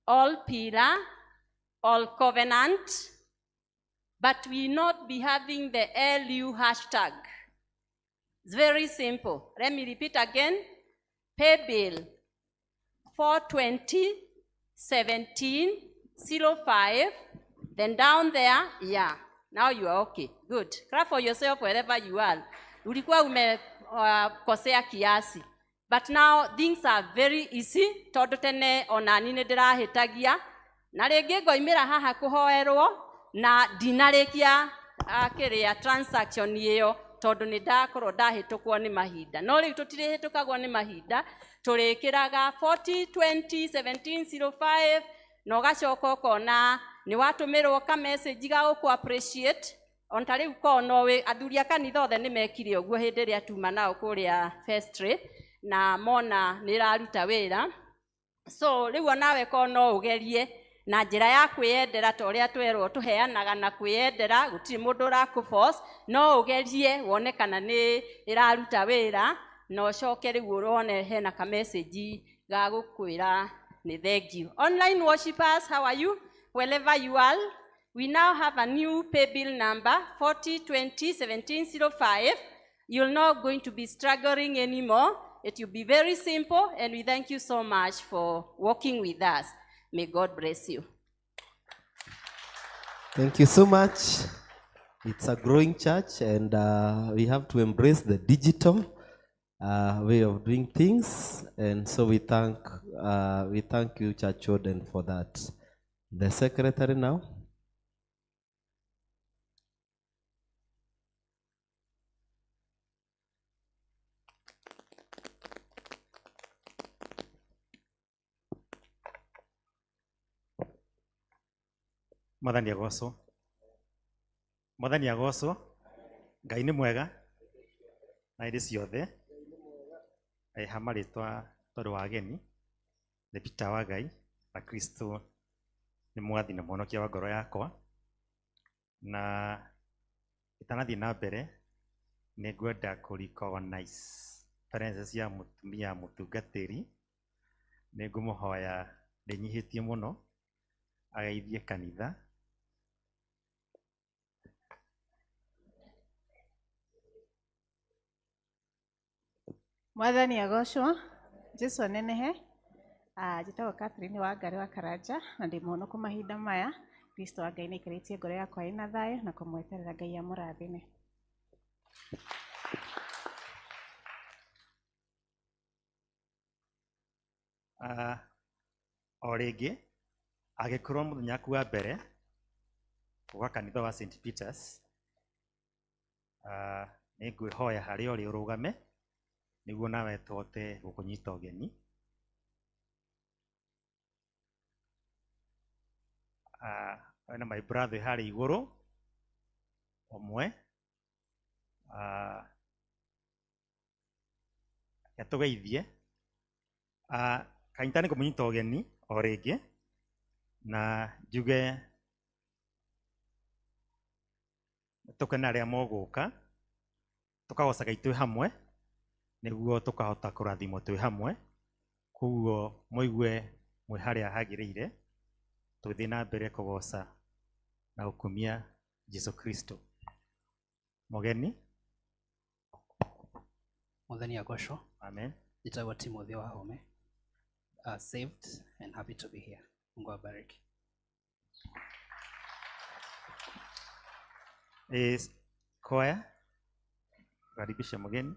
all pillar, all covenant, but we not be having the LU hashtag. It's very simple. Let me repeat again. Pay bill 42017-05, then down there, yeah. Now you are okay. Good. Clap for yourself wherever you are. Ulikuwa umekosea kiasi. But now things are very easy. Tondu tene ona nini ndirahitagia. Na rĩngĩ ngoimĩra haha kũhoerwo na ndinarĩkia kĩrĩa transaction ĩyo tondu nĩ ndakorwo ndahĩtũkwo nĩ mahinda. No rĩu tũtirĩhĩtũkagwo nĩ mahinda. Tũrĩkĩraga 42017-05 na ũgacoka ũkona nĩ watũmĩrwo ka message ga gũkũ appreciate. Onta rĩu kono we athuri a kanitha othe nĩ mekire ũguo hĩndĩ ĩrĩa tuma nao kũrĩa Festre na mona nĩ ĩraruta wĩra. So rĩu onawe kono ũgerie na njĩra ya kwĩyendera ta ũrĩa twerwo tũheanaga na kwĩyendera, gũtirĩ mũndũ ũrakũforce, no ũgerie wone kana nĩ ĩraruta wĩra na ũcoke rĩu ũrone hena ka message ga gũkwĩra nĩ thank you. Online worshipers, how are you? Wherever you are, we now have a new pay bill number 42017-05. You're not going to be struggling anymore. It will be very simple, and we thank you so much for working with us. May God bless you. Thank you so much. It's a growing church, and we have to embrace the digital way of doing things, and so we thank you, Church Warden, for that. The secretary now. Mwathani agocwo. Mwathani agocwo. Ngai nĩ mwega. Na hĩndĩ ciothe. Hamarĩtwa tondũ wa ageni. Nĩ Peter wa Ngai na Kristo nĩ mwathi na mwonokia wa ngoro yakwa. Na itanathiĩ na mbere nĩ ngwenda kũrecognize presence ya mũtumia mũtungatĩri. Nĩ ngũmũhoya ndĩnyihĩtie mũno ageithie kanitha. Mwathani agocwo. Jesu anenehe. Njĩtagwo Catherine wa Ngarĩ wa Karanja na ndĩ mũhonoku mahinda maya. Kristo wa Ngai nĩaikarĩtie ngoro yakwa ĩna thayũ na kũmweterera Ngai amũrathime. O rĩngĩ agĩkorwo mũthenya waku wa mbere gwa kanitha wa St. Peters, nĩ ngwĩhoya harĩa ũrĩ ũrũgame nĩguo nawe tũhote gũkũnyita ũgeni. Na my brother harĩ igũrũ ũmwe yatũgeithie. Kanitha nĩ kũmũnyita ũgeni o rĩngĩ na njuge tũkena arĩa mogũka tũkagoca Ngai twĩ hamwe nĩguo tũkahota kũrathimwo twĩ hamwe. Koguo mũigue mwĩ harĩa hagĩrĩire tũthiĩ na mbere kũgoca na gũkumia Jesu Kristo. Mũgeni. Mwathani agocwo. Amen. Njĩtagwo Timothy wa Home. Saved and happy to be here. Mungu abariki. Choir, karibisha mgeni.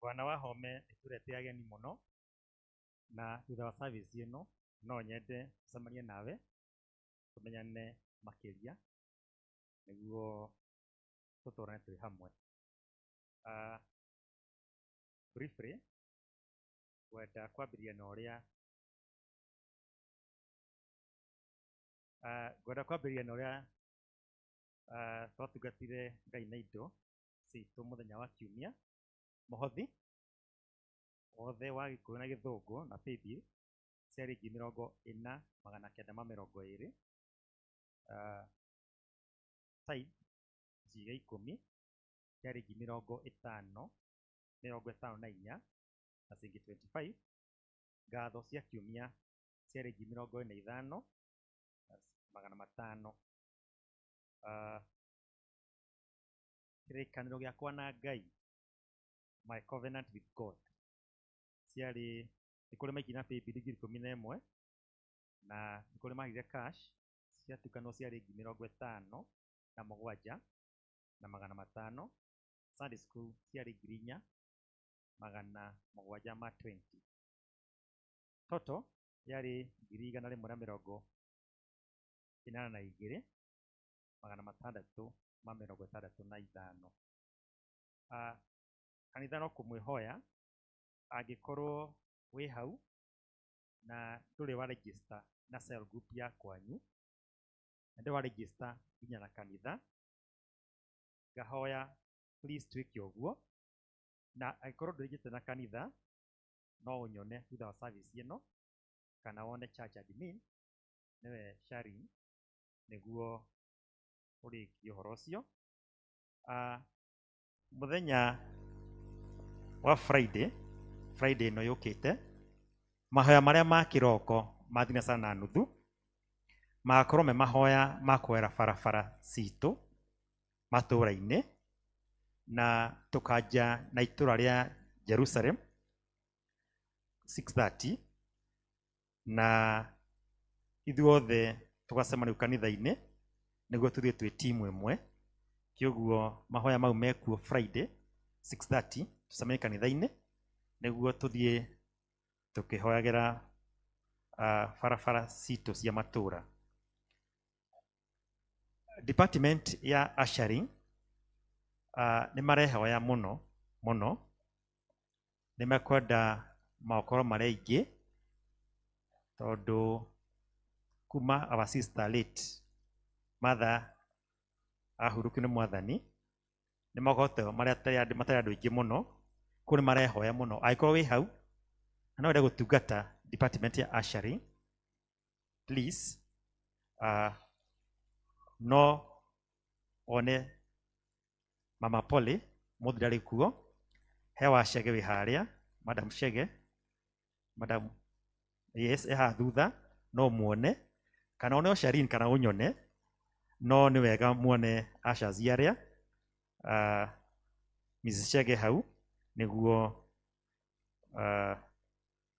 Bwana wa home nĩtũrete ageni mũno, na thutha wa service ĩno no nyende tũcemanie nawe tũmenyane makĩria nĩguo tũtũrane twĩ hamwe. Briefly, ngwenda kwambĩrĩria na ũrĩa twatungatire Ngai na indo citũ mũthenya wa Kiumia. Mũhothi wothe wa Gĩkũyũ na Gĩthũngũ na paybill ciarĩ 40,920. Tithe ciga 10 ciarĩ 50,54 na ciringi 25. Ngatho cia Kiumia ciarĩ 45,500. Kĩrĩkanĩro gĩakwa na Ngai, my covenant with God, ciarĩ nĩ kũrĩ maiki na paybill 11,000 na nĩ kũrĩ mahire cash ciatukanwo ciarĩ 57,500. Sunday school ciarĩ 4,720. Toto yarĩ 182,665. Kanitha no kũmwĩhoya angĩkorwo wĩ hau na ndũrĩ wa register na cell group ya kwanyu, na ndũrĩ wa register nginya na kanitha, ngahoya please twĩke ũguo. Na angĩkorwo ndũrĩ register na kanitha, no ũnyone thutha wa service ĩno kana wone church admin nĩwe Sharin nĩguo ũrĩkie ũhoro ũcio. Mũthenya wa Friday ĩno yũkĩte, mahoya marĩa ma kĩroko ma thinacara na nuthu magakorwo me mahoya ma kũhoera barabara citũ matũũra-inĩ, na tũkanja na itũũra rĩa Jerusalem 6:30, na ithuothe tũgacemania kanitha-inĩ nĩguo tũthiĩ twĩ timu ĩmwe. Kĩoguo mahoya mau mekuo Friday 6:30 tũcemanie kanitha-inĩ nĩguo tũthiĩ tũkĩhoyagĩra barabara citũ cia matũũra. Department ya ushering nĩ marehoya mũno nĩ mekwenda makorwo marĩ aingĩ, tondũ kuma our sister late mother ahurũkio nĩ Mwathani nĩ makote matarĩ andũ aingĩ mũno, kũrĩ marehoya mũno. Angĩkorwo wĩ hau na no wende gũtungata department ya ushering, please no one Mama Polly mũthĩ ndarĩ kuo, hewa Chege wĩ harĩa, Madam Chege, Madam yes eha thutha, no muone kana one Sharin kana ũnyone, no nĩ wega muone ushers arĩa Mrs. Chege hau nĩguo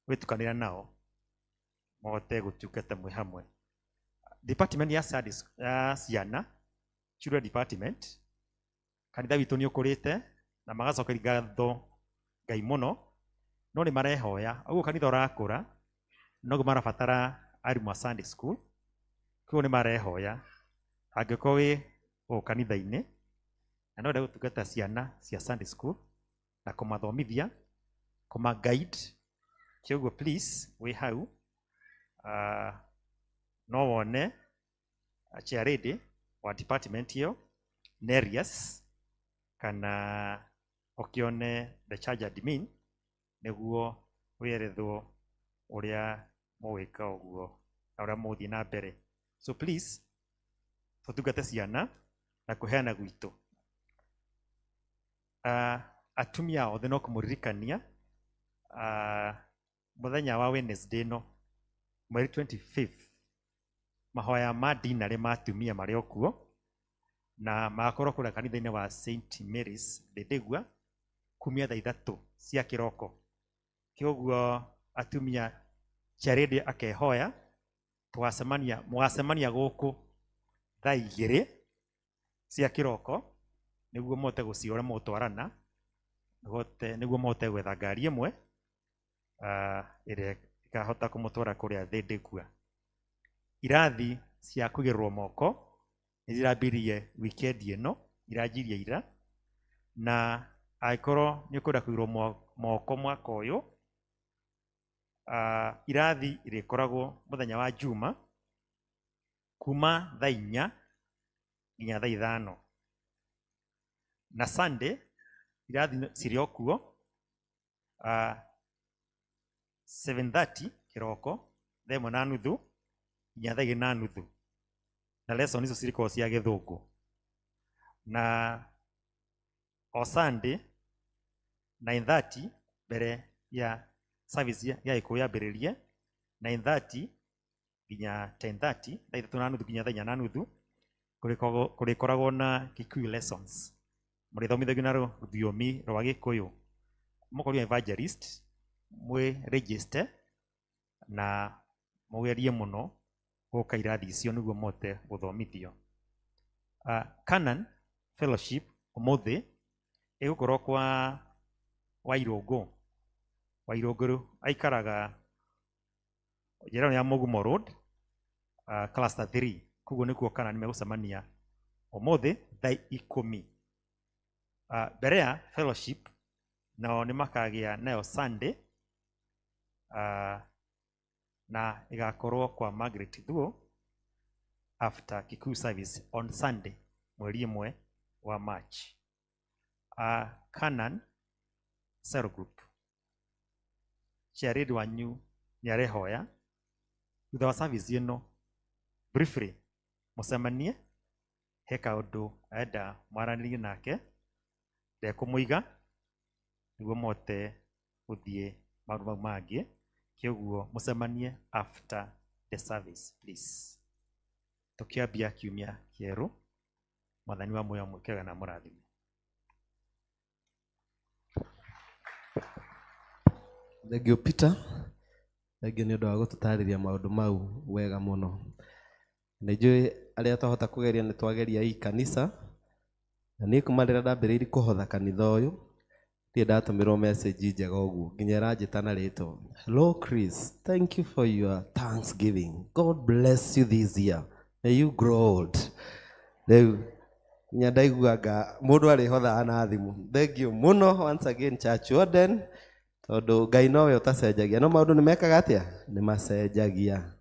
wĩtukanĩra nao mote gũtungata mwĩ hamwe. Department ya ciana, children department, kanitha witũ nĩ ũkũrĩte na magacokeria ngatho Ngai mũno, no nĩ marehoya ũguo kanitha ũrakũra noguo marabatara arimũ a Sunday school. Koguo nĩ marehoya angĩkorwo wĩ kanitha-inĩ na no wende gũtungata ciana cia Sunday school na kũmathomithia, kũma-guide, kĩoguo please wĩ hau no wone chair lady wa department ĩyo Nerius, kana ũkĩone the charge admin nĩguo wĩerethwo ũrĩa mũgwĩka ũguo na ũrĩa mũgũthiĩ na mbere. So please tutungate ciana na kuheana gwitũ. Atumia othe no kũmũririkania mũthenya wa Wednesday no mweri 25th mahoya ma dinarĩ ma atumia marĩ okuo na magakorwo kũrĩa kanitha-inĩ wa St Mary's Ndĩndĩgua kumia thaa 3 cia kĩroko. Kĩoguo atumia Charity akehoya mũgacemania gũkũ thaa 2 cia kĩroko nĩguo mote gũciora mũtwarana nĩguo mote gwetha ngari ĩmwe ĩrĩa ĩkahota kũmũtwara kũrĩa Ndĩndĩgua. Irathi cia kũigĩrĩrwo moko nĩcirambirie weekend ĩno, iranjirie ira, na angĩkorwo nĩ ũkwenda kũigĩrĩrwo moko mwaka ũyũ, irathi irĩkoragwo mũthenya wa Juma kuma thaa 4 nginya thaa 5, na Sunday irathi cirĩ okuo 7:30 kĩroko, thaa 1:30 nginya thaa 2:30, na lesson icio cirĩkorwo cia Gĩthũngũ. Na o Sunday 9:30 mbere ya service ya Gĩkũyũ yambĩrĩrie, 9:30 nginya 10:30, thaa 3:30 nginya thaa 4:30 kũrĩkoragwo na Gĩkũyũ lessons. Mũrĩthomithagio na rũthiomi rwa Gĩkũyũ. Mũkorwo evangelist mwĩ register na mũgerie mũno gũka irathi icio nĩguo mote gũthomithio. Canaan Fellowship ũmũthĩ ĩgũkorwo kwa Wairũngũ. Wairũngũ aikaraga njĩra ya Mũgumo Road, cluster 3. Koguo nĩkuo Canaan megũcemania ũmũthĩ thaa 10. Berea Fellowship nao nĩ makagĩa nayo Sunday na igakorwo kwa Margaret Thuo after Kikuyu service on Sunday mweri 1 wa March. Canaan Cell Group Charity wanyu nĩarehoya thutha wa service ĩno briefly mũcemanie he kaũndũ enda mwaranĩrie nake ndekũmũiga nĩguo mote gũthiĩ maũndũ mau mangĩ. Kĩoguo mũcemanie after the service please. Tũkĩambia kiumia kĩerũ, Mwathani wa muoyo mwĩkega na mũrathime. Thengio Peter, thengio nĩ ũndũ wa gũtũtarĩria maũndũ mau wega mũno. Nĩnjũĩ arĩa twahota kũgeria nĩ twageria hii kanisa, na niĩ kuma rĩrĩa ndambĩrĩirie kũhotha kanitha ũyũ ndiĩ ndatũmĩrwo message njega ũguo nginya ĩranjĩta na rĩtwa. Hello Chris, thank you for your thanksgiving. God bless you this year. May you grow old. Rĩu nginya ndaiguaga mũndũ arĩhothaga na thimũ. Thengio mũno once again Church Warden, tondũ Ngai nowe ũtacenjagia. No maũndũ nĩ mekaga atĩa? Nĩ macenjagia.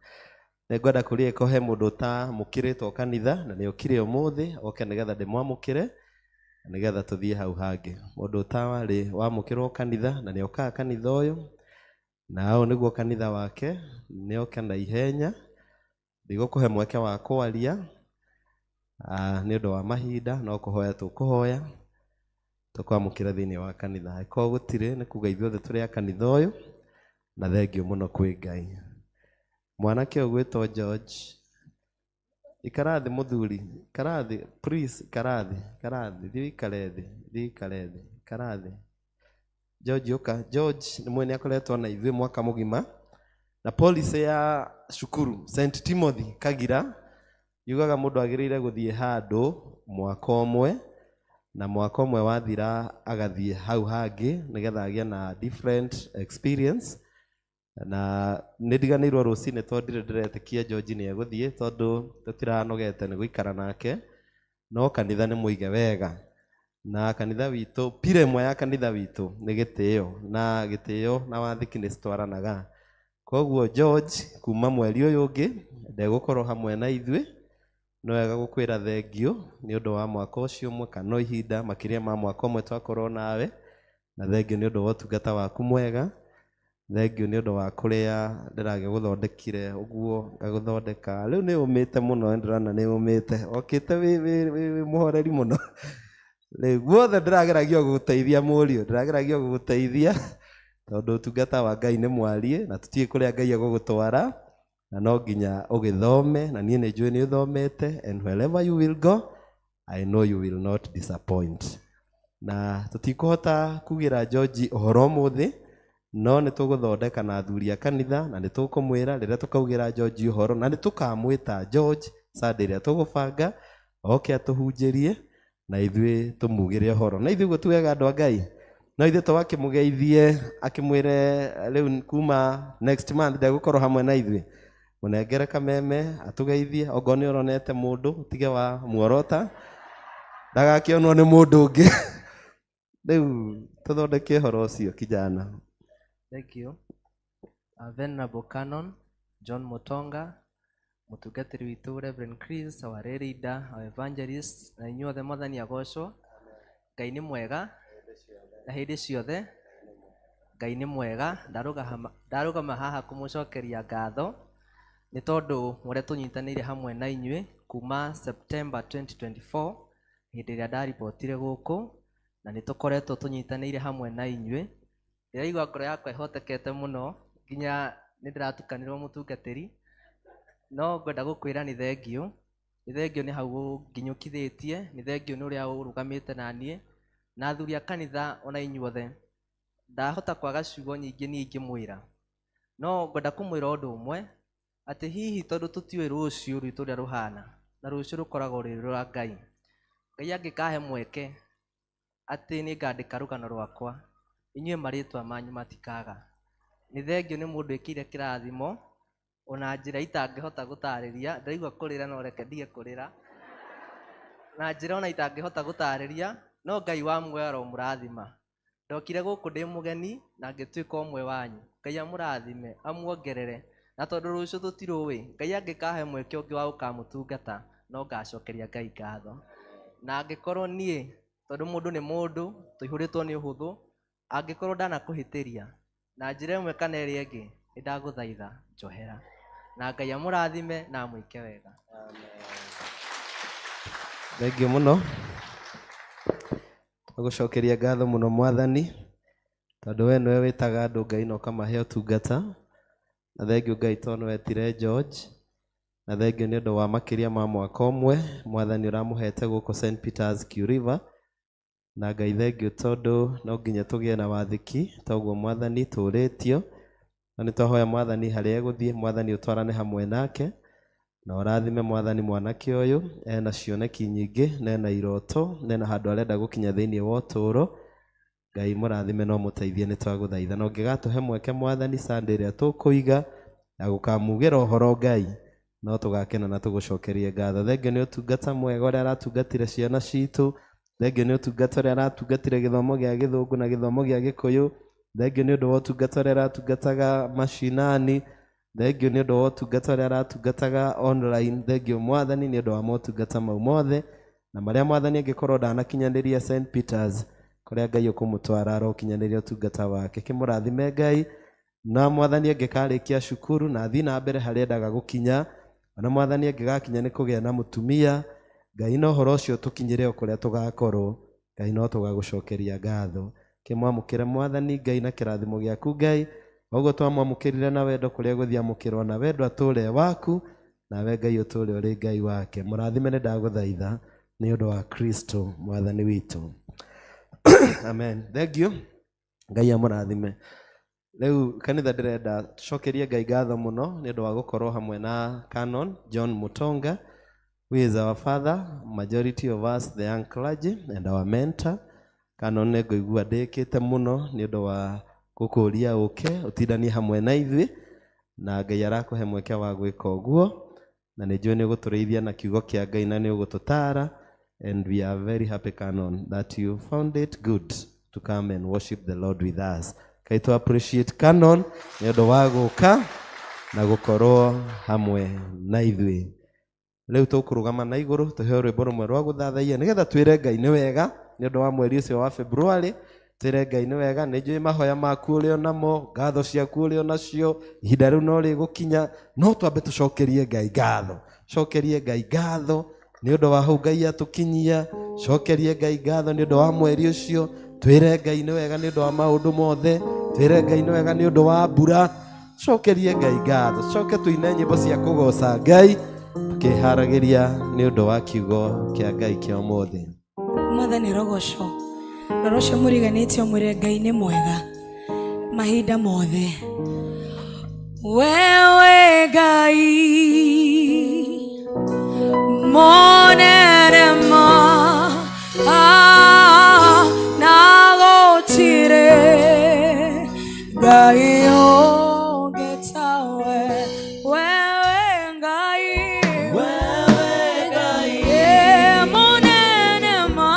Nĩngwenda kũrĩa ĩkohe mũndũ ũtamũkĩrĩtwo kanitha na nĩ ũkire ũmũthĩ oke nĩgetha ndĩmwamũkĩre nĩgetha tũthiĩ hau hangĩ. Mũndũ ũtarĩ wamũkĩrwo kanitha na nĩ okaga kanitha ũyũ na ũũ nĩguo kanitha wake nĩ oke na ihenya. Ndigũkũhe mweke wa kwaria nĩ ũndũ wa mahinda, no kũhoya tũkũhoya tũkwamũkĩra thĩinĩ wa kanitha. Angĩkorwo gũtirĩ nĩ kuga ithuothe tũrĩ a kanitha ũyũ, na thengio mũno kwĩ Ngai. Mwanake ũgwĩtwo George, ikarathi mũthuri, karathi please, karathi thiĩ ikare thĩ karathi. George ũka. George nĩ mwene akoretwo na ithuĩ mwaka mũgima, na policy ya cukuru St Timothy Kagira yugaga mũndũ agĩrĩire gũthiĩ handũ mwaka ũmwe, na mwaka ũmwe wathira agathiĩ hau hangĩ nĩgetha agĩe na different experience. Na nĩndiganĩirwo rũcinĩ tondũ ndirĩ ndĩretĩkia George nĩ egũthiĩ tondũ tũtiranogete nĩ gũikara nake, no kanitha nĩ mũige wega. Na kanitha witũ, pira ĩmwe ya kanitha witũ nĩ gĩtĩo, na gĩtĩo na wathĩki nĩ citwaranaga. Koguo George kuma mweri ũyũ ũngĩ ndegũkorwo hamwe na ithuĩ, no wega gũkwĩra thengio nĩ ũndũ wa mwaka ũcio ũmwe kana ihinda makĩria ma mwaka ũmwe twakorwo nawe, na thengio nĩ ũndũ wa ũtungata waku mwega. Thengio nĩ ũndũ wa kũrĩa ndĩragĩgũthondekire ũguo ngagũthondeka. Rĩu nĩ ũmĩte mũno, ndĩrona nĩ ũmĩte. Okĩte wĩ mũhoreri mũno. Rĩu guothe ndĩrageragio gũgũteithia mũriũ, ndĩrageragio gũgũteithia tondũ ũtungata wa Ngai nĩ mwariĩ na tũtiĩ kũrĩa Ngai agũgũtwara, na no nginya ũgĩthome, na niĩ nĩ njũĩ nĩ ũthomete, and wherever you will go I know you will not disappoint. Na tũtikũhota kugĩra George ũhoro mũthĩ, no nĩ tũgũthondeka na athuri a kanitha, na nĩ tũkũmwĩra rĩrĩa tũkaugĩra George ũhoro, na nĩ tũkamwĩta George Sunday ĩrĩa tũgũbanga oke atũhunjĩrie na ithuĩ tũmugĩre ũhoro. Na ithuĩ ũguo tuwega andũ a Ngai, no ithuĩ tũgakĩmũgeithie akĩmwĩre rĩu kuma next month ndegũkorwo hamwe na ithuĩ, mũnengere kameme atũgeithie. Okorwo nĩ ũronete mũndũ tige wa muorota, ndagakĩonwo nĩ mũndũ ũngĩ. Rĩu tũthondeke ũhoro ũcio kijana. Thank you. Venerable Canon John Mutonga, mũtungatĩri witũ Reverend Chris, our leader, our evangelist, na inyuothe mwathani agocwo. Ngai nĩ mwega na hĩndĩ ciothe. Ngai nĩ mwega. Ndarũgama haha kũmũcokeria ngatho nĩ tondũ mũrĩa tũnyitanĩire hamwe na inyuĩ kuma September 2024 hĩndĩ ĩrĩa ndaribotire gũkũ, na nĩ tũkoretwo tũnyitanĩire hamwe na inyuĩ. Ndĩraigua ngoro yakwa ĩhotekete mũno nginya nĩ ndĩratukanĩrwo mũtungatĩri, no ngwenda gũkwĩra nĩ thengio. Nĩ thengio nĩ hau nginyũkithĩtie, nĩ thengio nĩ ũrĩa ũrũgamĩte na niĩ na athuri a kanitha ona inyuothe. Ndahota kwaga ciugo nyingĩ niĩ ingĩmwĩra, no ngwenda kũmwĩra ũndũ ũmwe, atĩ hihi tondũ tũtiũĩ rũciũ rwitũ ũrĩa rũhana, na rũciũ rũkoragwo rwĩ rwa Ngai, Ngai angĩkahe mweke atĩ nĩ ngandĩka rũgano rwakwa, inyuĩ marĩtwa manyu matikaga. Nĩ thengio nĩ mũndũ ĩkĩire kĩrathimo ona njĩra itangĩhota gũtarĩria. Ndaigua kũrĩra no reke ndige kũrĩra, na njĩra ona itangĩhota gũtarĩria, no Ngai wa muoyo mũrathima. Ndokire gũkũ ndĩ mũgeni na ngĩtuĩka ũmwe wanyu. Ngai amũrathime, amuongerere, na tondũ rũciũ tũtirũĩ, Ngai angĩkahe mweke ũngĩ wa gũkamũtungata, no ngacokeria Ngai ngatho. Na angĩkorwo niĩ, tondũ mũndũ nĩ mũndũ, tũihũrĩtwo nĩ ũhũthũ, angĩkorwo ndanakũhĩtĩria na njĩra ĩmwe kana ĩrĩa ĩngĩ, nĩ ndagũthaitha njohera. Na Ngai amũrathime na amwĩke wega. Thengio mũno. Tũgũcokeria ngatho mũno mwathani, tondũ we nĩwe wĩtaga andũ Ngai na ũkamahe ũtungata. Na thengio Ngai tondũ wetire George, na thengio nĩ ũndũ wa makĩria ma mwaka ũmwe mwathani ũramũhete gũkũ St. Peter's Q River. Na Ngai thengio tondũ no nginya tũgĩe na wathĩki, toguo mwathani tũrĩtio, na nĩ twahoya mwathani harĩa egũthiĩ mwathani ũtwarane hamwe nake, na ũrathime mwathani mwanake ũyũ ena cioneki nyingĩ, na ena iroto, na ena handũ arenda gũkinya thĩinĩ wa ũtũũro. Ngai mũrathime no mũteithie nĩ twagũthaitha, na ũngĩgatũhe mweke mwathani Sunday ĩrĩa tũkũiga ya gũkamugĩra ũhoro Ngai, no tũgakena na tũgũcokerie ngatho. Thengio nĩ ũtungata mwega ũrĩa aratungatire ciana citũ. Thengio nĩ ũtungata ũrĩa aratungatire gĩthomo gĩa Gĩthũngũ na gĩthomo gĩa Gĩkũyũ. Thengio nĩ ũndũ wa ũtungata ũrĩa aratungataga mashinani. Thengio nĩ ũndũ wa ũtungata ũrĩa aratungataga online. Thengio mwathani nĩ ũndũ wa motungata mau mothe, na marĩa mwathani angĩkorwo ndanakinyanĩria St. Peter's, kũrĩa Ngai ũkũmũtwara arokinyanĩria ũtungata wake. Kĩmũrathime Ngai, na mwathani angĩkarĩkia cukuru na athiĩ na mbere harĩa endaga gũkinya, na mwathani angĩgakinya nĩ kũgĩa na mũtumia, Ngai no ũhoro ũcio tũkinyĩre o kũrĩa tũgakorwo, Ngai no tũgagũcokeria ngatho. Kĩmwamũkĩre mwathani Ngai na kĩrathimo gĩaku Ngai, ũguo twamwamũkĩrire na wendo kũrĩa gũthiĩ amũkĩrwo na wendo atũũre waku, nawe Ngai ũtũũre ũrĩ Ngai wake. Mũrathime nĩ ndagũthaitha nĩ ũndũ wa Kristo mwathani witũ. Amen. Thengio. Ngai amũrathime. Rĩu kanitha ndĩrenda tũcokerie Ngai ngatho mũno nĩ ũndũ wa gũkorwo hamwe na Canon John Mutonga, who is our father, majority of us the young clergy, and our mentor. Canon nĩ ngũigua ndĩkĩte mũno nĩ ũndũ wa gũkũria ũke ũtindanie hamwe na ithuĩ, na Ngai arakũhe mweke wa gwĩka ũguo, na nĩ njũĩ nĩ ũgũtũrĩithia na kiugo kĩa Ngai na nĩ ũgũtũtara, and we are very happy Canon that you found it good to come and worship the Lord with us. Kai to appreciate Canon nĩ ũndũ wa gũka na gũkorwo hamwe na ithuĩ. Rĩu tũkũrũgama na igũrũ tũheo rwĩmbo rũmwe rwa gũthathaiya nĩgetha twĩre Ngai nĩ wega nĩ ũndũ wa mweri ũcio wa February, Tere Ngai nĩ wega, nĩ njũĩ mahoya maku ũrĩ o namo, ngatho ciaku ũrĩ o nacio, ihinda rĩu no rĩgũkinya, no twambe tũcokerie Ngai ngatho. Cokerie Ngai ngatho nĩ ũndũ wa hau Ngai atũkinyia, cokerie Ngai ngatho nĩ ũndũ wa mweri ũcio, twĩre Ngai nĩ wega nĩ ũndũ wa maũndũ mothe, twĩre Ngai nĩ wega nĩ ũndũ wa mbura, cokerie Ngai ngatho, coke tũine nyĩmbo cia kũgoca Ngai, tukĩharagĩria nĩ ũndũ wa kiugo kĩa Ngai kĩa ũmũthĩ. Mwathani rogoco rorocio mũriganĩtio mwĩre Ngai nĩ mwega mahinda mothe. Wewe Ngai monere ma na gotire Ngai ongetawe. Wewe Ngai monene ma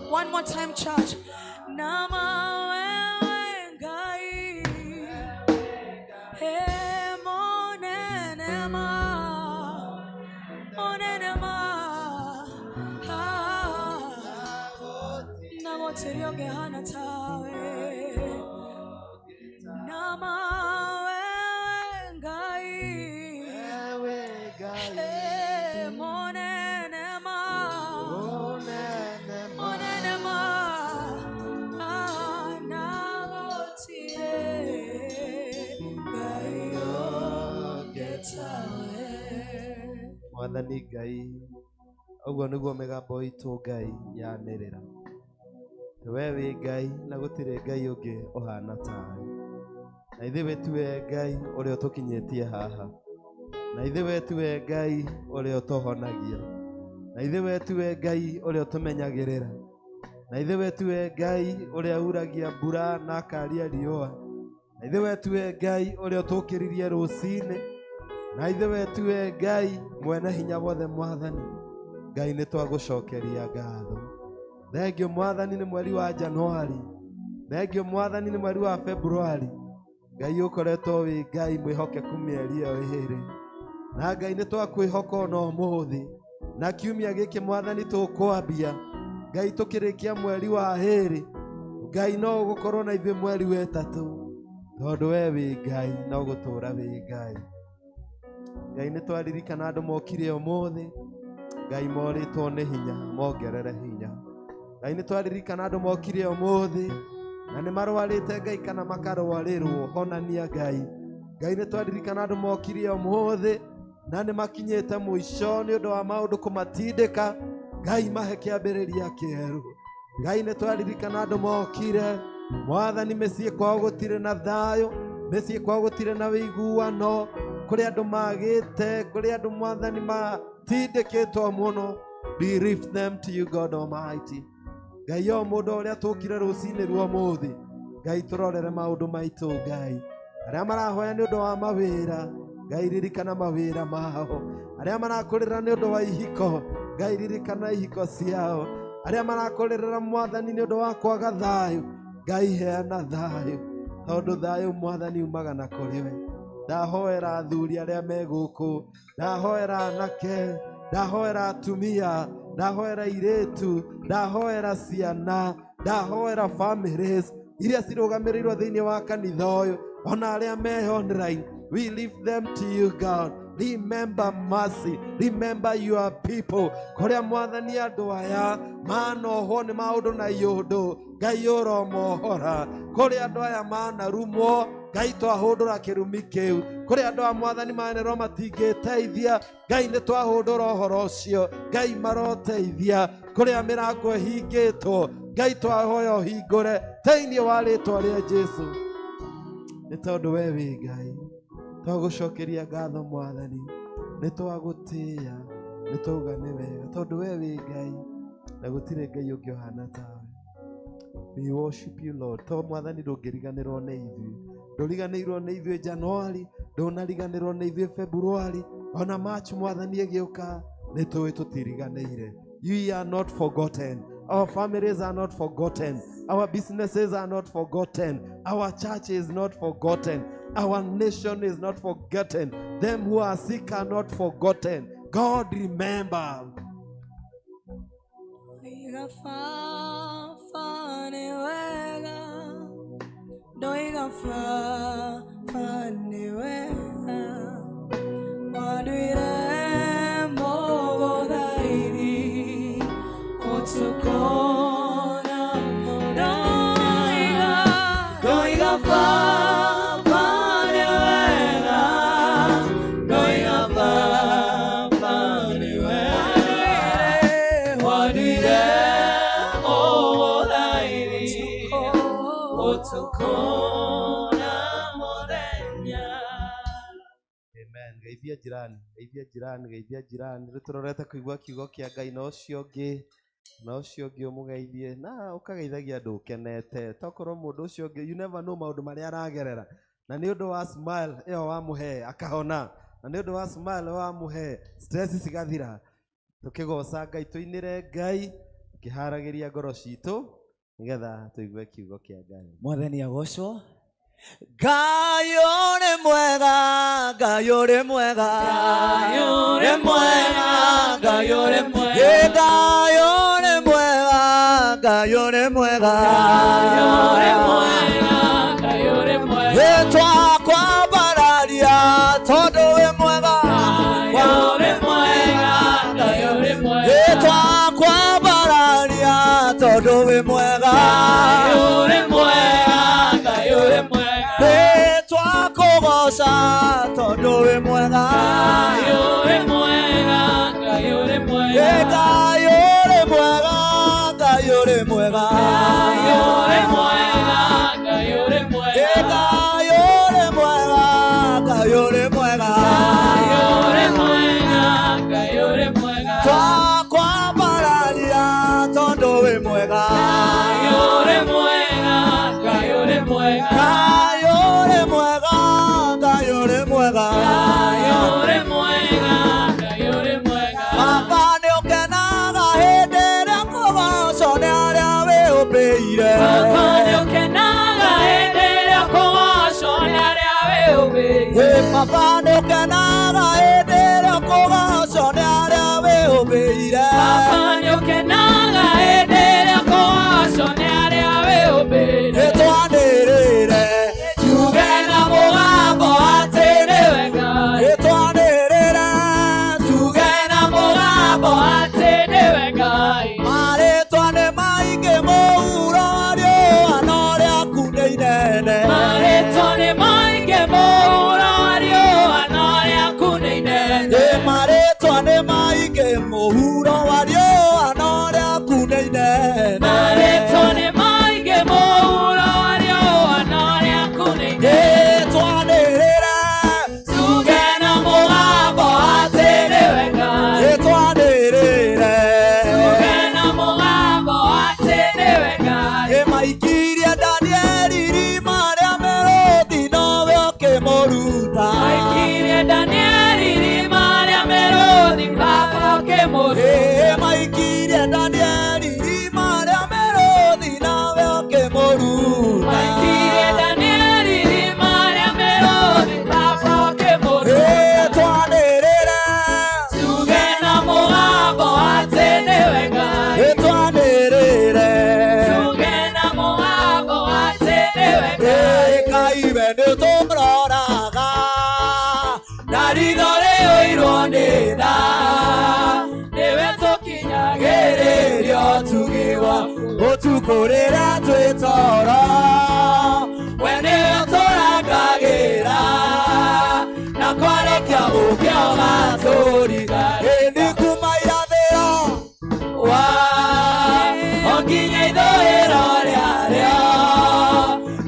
One more time, church. Nama wewe Ngai, monene ma, na wote hana tawe. Nama wewe Ngai, monene ma. Mwathani Ngai, ũguo nĩguo mĩgambo itũ Ngai yanĩrĩra. We wĩ Ngai na gũtirĩ Ngai ũngĩ ũhana tawe. Na ithuĩ tiwe Ngai ũrĩa ũtũkinyĩtie haha. Na ithuĩ tiwe Ngai ũrĩa ũtũhonagia. na ithe wetu we Ngai ũrĩa ũtũmenyagĩrĩra, na ithe wetu we Ngai ũrĩa uragia mbura na akaria riũa, na ithe wetu we Ngai ũrĩa ũtũkĩririe rũcinĩ, na ithe wetu we Ngai mwene hinya wothe Mwathani. Ngai nĩ twagũcokeria ngatho. Thengio Mwathani nĩ mweri wa Januari, thengio Mwathani nĩ mweri wa Februari. Ngai ũkoretwo wĩ Ngai mwĩhokeku mĩeri ĩyo ĩrĩ, na Ngai nĩ twakwĩhoka no ũmũthĩ na kiumia gĩkĩ Mwathani tũkwambia. Ngai tũkĩrĩkia mweri wa ĩrĩ, Ngai no ũgũkorwo na ithuĩ mweri wa ĩtatũ, tondũ we wĩ Ngai no gũtũũra wĩ Ngai. Ngai nĩ twaririkana andũ mokire ũmũthĩ, Ngai morĩtwo nĩ hinya mongerere hinya. Ngai nĩ twaririkana andũ mokire ũmũthĩ na nĩ marwarĩte Ngai kana makarwarĩrwo, honania Ngai. Ngai nĩ twaririkana andũ mokire ũmũthĩ na nĩ makinyĩte mũico nĩ ũndũ wa maũndũ kũmatindĩka. Ngai mahe kĩambĩrĩria kĩerũ. Ngai nĩ twaririkana andũ mokire Mwathani, mĩciĩ kwao gũtirĩ na thayũ, mĩciĩ kwao gũtirĩ na wĩiguano, kũrĩ andũ magĩte, kũrĩ andũ Mwathani matindĩkĩtwo mũno. We lift them to you, God Almighty. Ngai o mũndũ ũrĩa tũkire rũcinĩ rwa ũmũthĩ, Ngai tũrorere maũndũ maitũ. Ngai arĩa marahoya nĩ ũndũ wa mawĩra, Ngai ririkana mawĩra mao. Arĩa marakũrĩra nĩ ũndũ wa ihiko, Ngai ririkana ihiko ciao. Arĩa marakũrĩra Mwathani nĩ ũndũ wa kwaga thayũ, Ngai heana thayũ, tondũ thayũ Mwathani umaga na kũrĩ we. Ndahoera athuri arĩa me gũkũ, ndahoera anake, ndahoera atumia, ndahoera airĩtu, ndahoera ciana, ndahoera families iria cirũgamĩrĩirwo thĩinĩ wa kanitha ũyũ, ona arĩa me online. We lift them to you, God. Remember mercy, remember your people. Kũrĩa Mwathani andũ aya manohwo nĩ maũndũ na yũndũ, Ngai ũromohora. Kũrĩa andũ aya manarumwo, Ngai twahũndũra kĩrumi kĩu. Kũrĩ andũ a Mwathani manerwo matingĩteithia, Ngai nĩ twahũndũra ũhoro ũcio, Ngai maroteithia. Kũrĩa mĩrango ĩhingĩtwo, Ngai twahoya ũhingũre thĩinĩ wa rĩĩtwa rĩa Jesũ, nĩ tondũ we wĩ Ngai. Twagũcokeria ngatho Mwathani, nĩ twagũtĩĩa, nĩ twauga nĩ wega, tondũ we wĩ Ngai na gũtirĩ Ngai ũngĩ ũhana tawe. We worship you, Lord. Tondũ Mwathani ndũngĩriganĩrwo nĩ ithuĩ, ndũriganĩirwo nĩ ithuĩ Januari, ndũnariganĩrwo nĩ ithuĩ Februari, ona March Mwathani ĩgĩũka, nĩ tũĩ tũtiriganĩire. You are not forgotten. Our families are not forgotten. Our businesses are not forgotten. Our church is not forgotten. Our nation is not forgotten. Them who are sick are not forgotten. God, remember. Geithia jirani. Rĩtũrorete kũigua kiugo kĩa Ngai na ũcio ũngĩ ũmũgeithie na ũkageithagia andũ ũkenete. Tokorwo mũndũ ũcio ũngĩ, you never know maũndũ marĩa aragerera, na nĩ ũndũ wa smile ĩyo wamũhe akahona, na nĩ ũndũ wa smile wamũhe stress cigathira. Tũkĩgoca Ngai, tũinĩre Ngai, tũkĩharagĩria ngoro citũ nĩgetha tũigue kiugo kĩa Ngai. Mwathani agocwo. Ngai ũrĩ mwega, Ngai ũrĩ mwega, Ngai ũrĩ mwega, Ngai ũrĩ mwega, Ngai ũrĩ mwega, Ngai ũrĩ mwega, Ngai ũrĩ mwega, Ngai ũrĩ mwega. Twakwambararia tondũ wĩ mwega, Ngai ũrĩ mwega, Ngai ũrĩ mwega. Twakwambararia tondũ wĩ mwega, Ngai ũrĩ mwega, Ngai ũrĩ mwega. Twakugoca tondũ wĩ mwega, Ngai ũrĩ mwega, Ngai ũrĩ mwega. Ngai ũrĩ mwega, Ngai ũrĩ mwega, Ngai ũrĩ mwega, Ngai ũrĩ mwega. Ngai ũrĩ mwega, Ngai ũrĩ mwega, Ngai ũrĩ mwega, Ngai ũrĩ mwega. nĩũkenaga hĩndĩ ĩrĩa kũgocwo nĩ arĩa wĩhũmbĩire. Baba nĩũkenaga hĩndĩ ĩrĩa kũgocwo nĩ arĩa wĩhũmbĩire. Nĩtwanĩrĩre tuge na mũgambo atĩ nĩwe Ngai. Nĩtwanĩrĩre tuge na mũgambo atĩ nĩwe Ngai. marĩtwa nĩ maingĩ mũhuro wa riũa na ũrĩa ku nĩ inene. Marĩtwa nĩ maingĩ mũhuro wa riũa na ũrĩa ku nĩ inene. Marĩtwa nĩ maingĩ mũhuro wa riũa na ũrĩa ku nĩ inene. Marĩtwa nĩ maingĩ mũhuro wa riũa na ũrĩa ku nĩ inene. Nĩtwanĩrĩre tuge na mũgambo atĩ nĩwe Ngai. Nĩtwanĩrĩre tuge na mũgambo atĩ nĩwe Ngai. Nĩmaikirie Danieli irima rĩa mĩrũũthi nowe ũkĩmũruta. Maikirie Danieli irima rĩa mĩrũũthi Baba ũkĩmũruta. Maikirie Danieli irima rĩa mĩrũũthi nawe ũkĩmũruta. Maikirie Danieli irima rĩa mĩrũũthi Baba ũkĩmũruta. Nĩtwanĩrĩre tuge na mũgambo atĩ nĩwe Ngai. Nĩtwanĩrĩre tuge na mũgambo atĩ nĩwe Ngai. Ngai we nĩtũroraga na ritho rĩũirwo nĩ tha, nĩwe tũkinyagĩrĩrio tugi waku. ũtukũ rĩrĩa twĩ toro we nĩwe tũrangagĩra na kwarekia ũkĩa ũgatũriga. ĩni kuma irathĩro wa o nginya ithũĩro rĩarĩo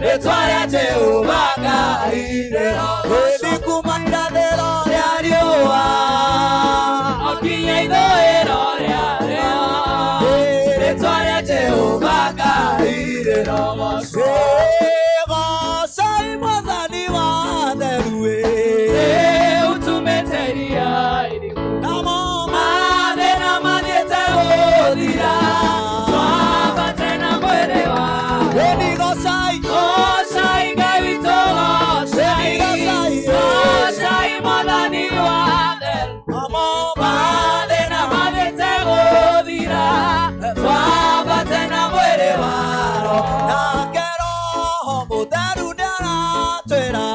rĩtwa rĩa Jehova Ngai rĩrogocwo. ĩni kuma irathĩro rĩa riũa o nginya ithũĩro rĩarĩo rĩtwa rĩa Jehova Ngai rĩrogocwo. gocai mwathani wa theru utumĩte iria iriku namo mathĩna mathiĩte gũthira twambate na mwĩrĩ wa ĩni gocai gocai Ngai witũ gocai gocai mwathani wa theru namo mathĩna mathiĩte gũthira twambate na mwĩrĩ wao. nake Roho Mũtheru nĩaratwĩra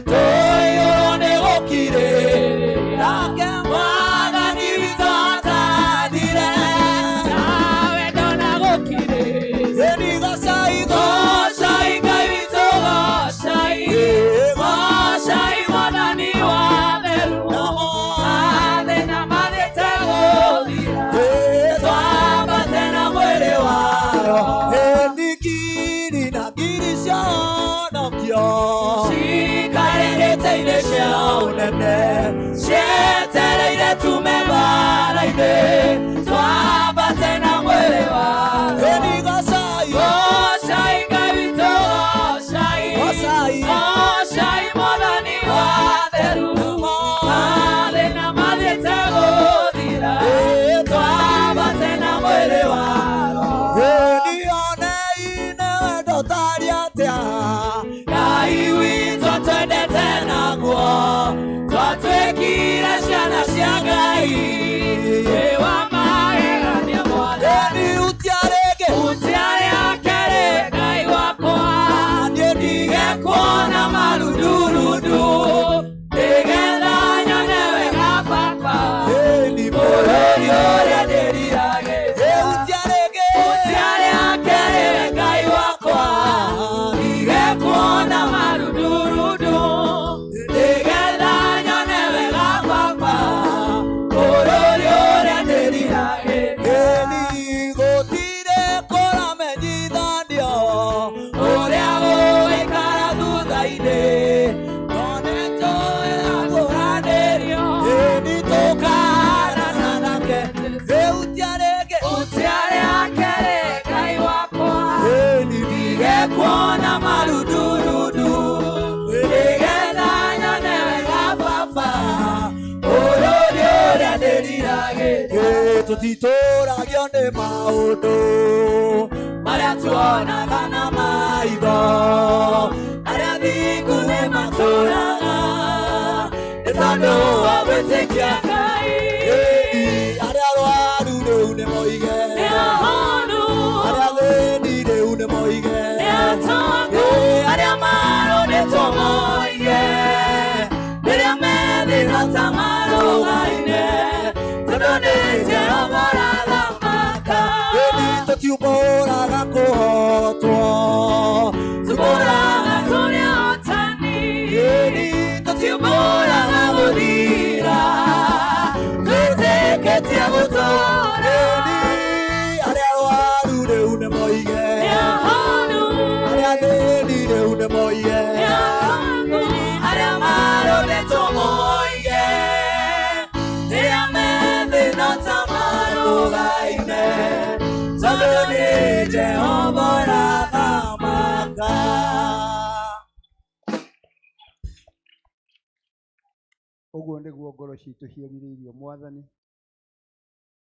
tũiyũrwo nĩ gũkirĩrĩria nake mwathani witũ atathire nawe ndona gũkirĩrĩria. ĩni gocai gocai Ngai witũ gocai gocai mwathani wa theru mathĩna mathiĩte gũthira twambate na mwĩrĩ wao. ĩni ngiri na ngiri cionokio cikarĩrĩte-inĩ cia ũnene cietereire tume mbara-inĩ twambate na mwĩrĩ wao. ĩni gocai gocai Ngai witũ gocai Gocai. gocai mwathani wa theru mathĩna mathiĩte gũthira twambate na mwĩrĩ wao. ĩni oneine wendo tari atĩa Ngai witũ twendete naguo twatuĩkire ciana cia Ngai wĩ wa magegania mothe. ĩni utiarĩngĩ Utiarĩa kerĩ Ngai wakwa niĩ ndigekuona marundurundu nĩgetha nyone wega Baba ĩni bũrũri ũrĩa ndĩriragĩria. utiarĩngĩ Utiarĩa kerĩ Ngai wakwa ndigekuona marundurundu nĩgetha nyone wega Baba bũrũri ũrĩa ndĩriragĩria. ĩni gũtirĩ kũramenyithanio ũrĩa gũgĩikara thutha-inĩ none njũĩ akũranĩrio ĩni tũkaarana nake. utiarĩngĩ Utiarĩa kerĩ Ngai wakwa ĩni ndigekuona marundurundu nĩgetha nyone wega Baba bũrũri ũrĩa ndĩriragĩria. tũtitũragio nĩ maũndũ marĩa tuonaga na maitho arĩa thingu nĩ matũraga nondu wa gwĩtĩkia Ngai. Arĩa arwaru rĩu nĩ moige, nĩ ahonu. Arĩa athĩni rĩu nĩ moige, nĩ atongu. Arĩa marũnĩtwo moige, rĩrĩa methĩna ta marũgaine, tondũ nĩ Jehova ũrathamaka. Tũtiumbũraga kũhotwo, tumbũraga tũrĩ ahotani. Tũtiumbũraga gũthira, twĩtĩkĩtie gũtũũra. Arĩa arwaru rĩu nĩ moige, nĩ ahonu. Arĩa athĩni rĩu nĩ moige, nĩ atongu. Arĩa marũnĩtwo moige, rĩrĩa methĩna ta marũgaine, tondũ nĩ Jehova ũrathamaka. Ũguo nĩguo ngoro citũ ciĩrirĩirie Mwathani,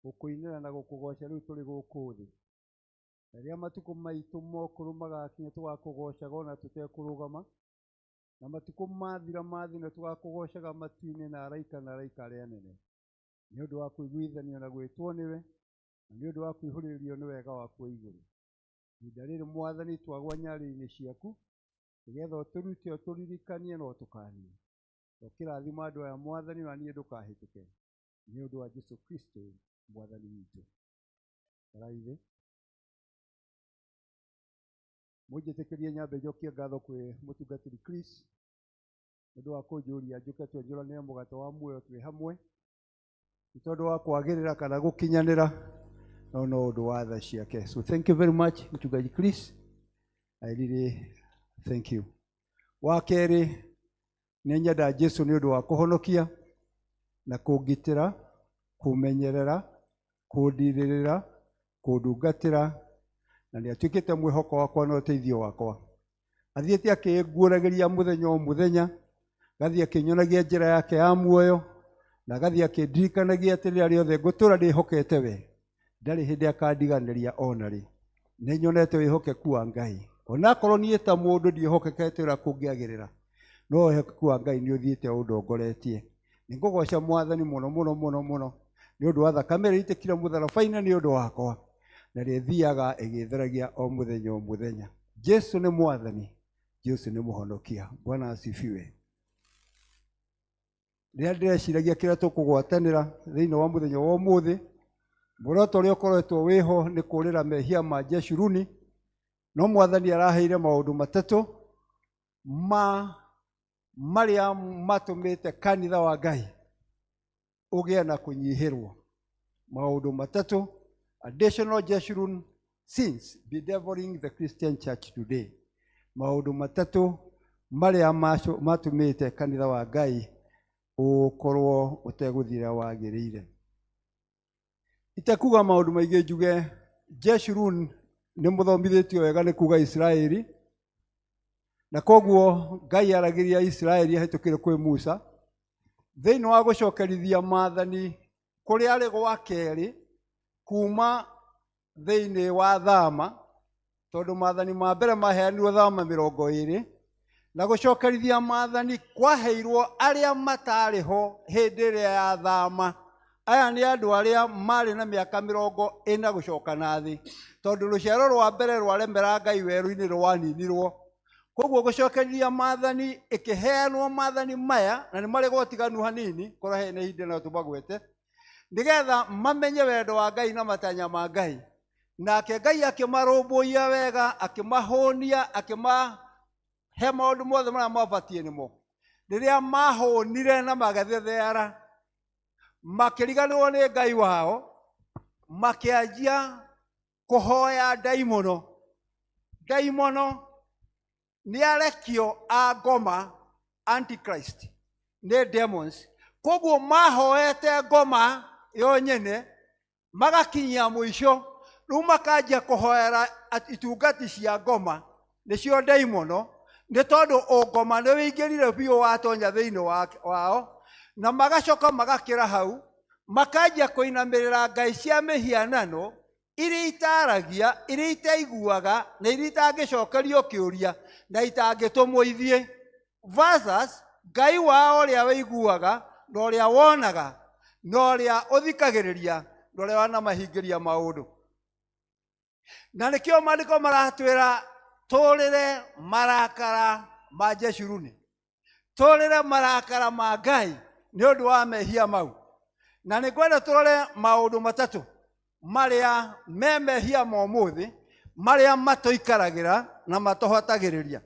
gũkũinĩra na gũkũgoca rĩu tũrĩ gũkũ thĩ. Na rĩrĩa matukũ maitũ mokũrũ magakinya tũgakũgocaga ona tũtekũrũgama, na matukũ mathira mathina tũgakũgocaga matu-inĩ na araika arĩa anene, nĩ ũndũ wa kũiguithanio na gwĩtwo nĩwe, na nĩ ũndũ wa kũihũrĩrio nĩ wega waku wa igũrũ. Ihinda rĩrĩ Mwathani twagwa nyarĩ-inĩ ciaku, nĩgetha ũtũrute ũtũririkanie na ũtũkanie. Ũkĩrathima andũ aya Mwathani, na niĩ ndũkahĩtũke, nĩ ũndũ wa Jesũ Kristo Mwathani witũ. Araithe mũnjĩtĩkĩrie nyambe njokie ngatho kwĩ mũtungatĩri Chris nĩ ũndũ wa kũnjũria njũke twenjũranĩre mũgate wa muoyo twĩ hamwe, nĩ tondũ wa kwagĩrĩra kana gũkinyanĩra, no ũndũ wa tha ciake. So thank you very much mũtungatĩri Chris, I really thank you. Wa kerĩ, nĩ nyenda Jesũ nĩ ũndũ wa kũhonokia na kũngitĩra, kũmenyerera, kũndirĩrĩra, kũndungatĩra, na nĩ atuĩkĩte mwĩhoko wakwa na ũteithio wakwa. Athiĩte akĩnguũragĩria mũthenya o mũthenya, gathiĩ akĩnyonagia njĩra yake ya muoyo, na gathiĩ akĩndirikanagia atĩ rĩrĩa rĩothe ngũtũũra ndĩhokete we, ndarĩ hĩndĩ akandiganĩria ona rĩ. Nĩ nyonete wĩhokeku wa Ngai, onakorwo niĩ ta mũndũ ndiĩhokekete ũrĩa kũngĩagĩrĩra, no wĩhokeku wa Ngai nĩ ũthiĩte ũndongoretie. Nĩ ngũgoca Mwathani mũno mũno mũno mũno nĩ ũndũ wa thakame ĩrĩa ĩitĩkire mũtharaba-inĩ nĩ ũndũ wakwa, na rĩrĩa ĩthiaga ĩgĩtheragia o mũthenya o mũthenya. Jesũ nĩ Mwathani, Jesũ nĩ mũhonokia. Bwana asifiwe. Rĩrĩa ndĩreciragia kĩrĩa tũkũgwatanĩra thĩinĩ wa mũthenya wa ũmũthĩ, muoroto ũrĩa ũkoretwo wĩho nĩ kũũrĩra mehia ma Jeshuruni, no Mwathani araheire maũndũ matatũ marĩa matũmĩte kanitha wa Ngai ũgĩe na kũnyihĩrwo. Maũndũ matatũ, additional Jeshurun sins bedeviling the Christian church today. Maũndũ matatũ marĩa matũmĩte kanitha wa Ngai ũkorwo ũtegũthira wagĩrĩire. Itakuga maũndũ maingĩ njuge Jeshurun nĩ mũthomithĩtio wega nĩ kuga Israeli, na koguo Ngai aragĩria Israeli ahĩtũkĩre kwĩ Musa thĩinĩ wa gũcokerithia maathani kũrĩa arĩ gwa kerĩ kuma thĩinĩ wa Thama, tondũ maathani ma mbere maheanirwo Thama 20, na gũcokerithia maathani kwaheirwo arĩa matarĩ ho hĩndĩ ĩrĩa ya Thama. Aya nĩ andũ arĩa marĩ na mĩaka 40 gũcoka na thĩ, tondũ rũciaro rwa mbere rwaremera Ngai werũ-inĩ rwaninirwo. Koguo gũcokerithia maathani ĩkĩheanwo maathani maya, na nĩ marĩ gũtiganu hanini, korwo hena ihinda no tũmagwete, nĩgetha mamenye wendo wa Ngai na matanya ma Ngai. Nake Ngai akĩmarũmbũiya wega, akĩmahũnia, akĩmahe maũndũ mothe marĩa mabatiĩ nĩmo. Rĩrĩa mahũnire na magathetheara, makĩriganĩrwo nĩ Ngai wao, makĩanjia kũhoya ndaimono. Ndaimono nĩ arekio a ngoma, Antichrist, nĩ demons. Koguo mahoete ngoma yo nyene, magakinyia mũico, rĩu makanjia kũhoera itungati cia ngoma, nĩcio ndaimono, nĩ tondũ ngoma nĩ wĩingĩrire biũ watonya thĩinĩ wao, na magacoka magakĩra hau, makanjia kũinamĩrĩra ngai cia mĩhianano iria itaragia, iria itaiguaga, na iria itangĩcokerio kĩũria, na itangĩtũmwo ithiĩ, versus Ngai wao ũrĩa wĩiguaga, na ũrĩa wonaga na ũrĩa ũthikagĩrĩria na ũrĩa wanamahingĩria maũndũ. Na nĩkĩo maandĩko maratwĩra tũrĩre marakara ma Jeshuruni, tũrĩre marakara ma Ngai nĩ ũndũ wa mehia mau. Na nĩngwenda tũrore maũndũ matatũ marĩa me mehia ma ũmũthĩ marĩa matũikaragĩra na matũhotagĩrĩria.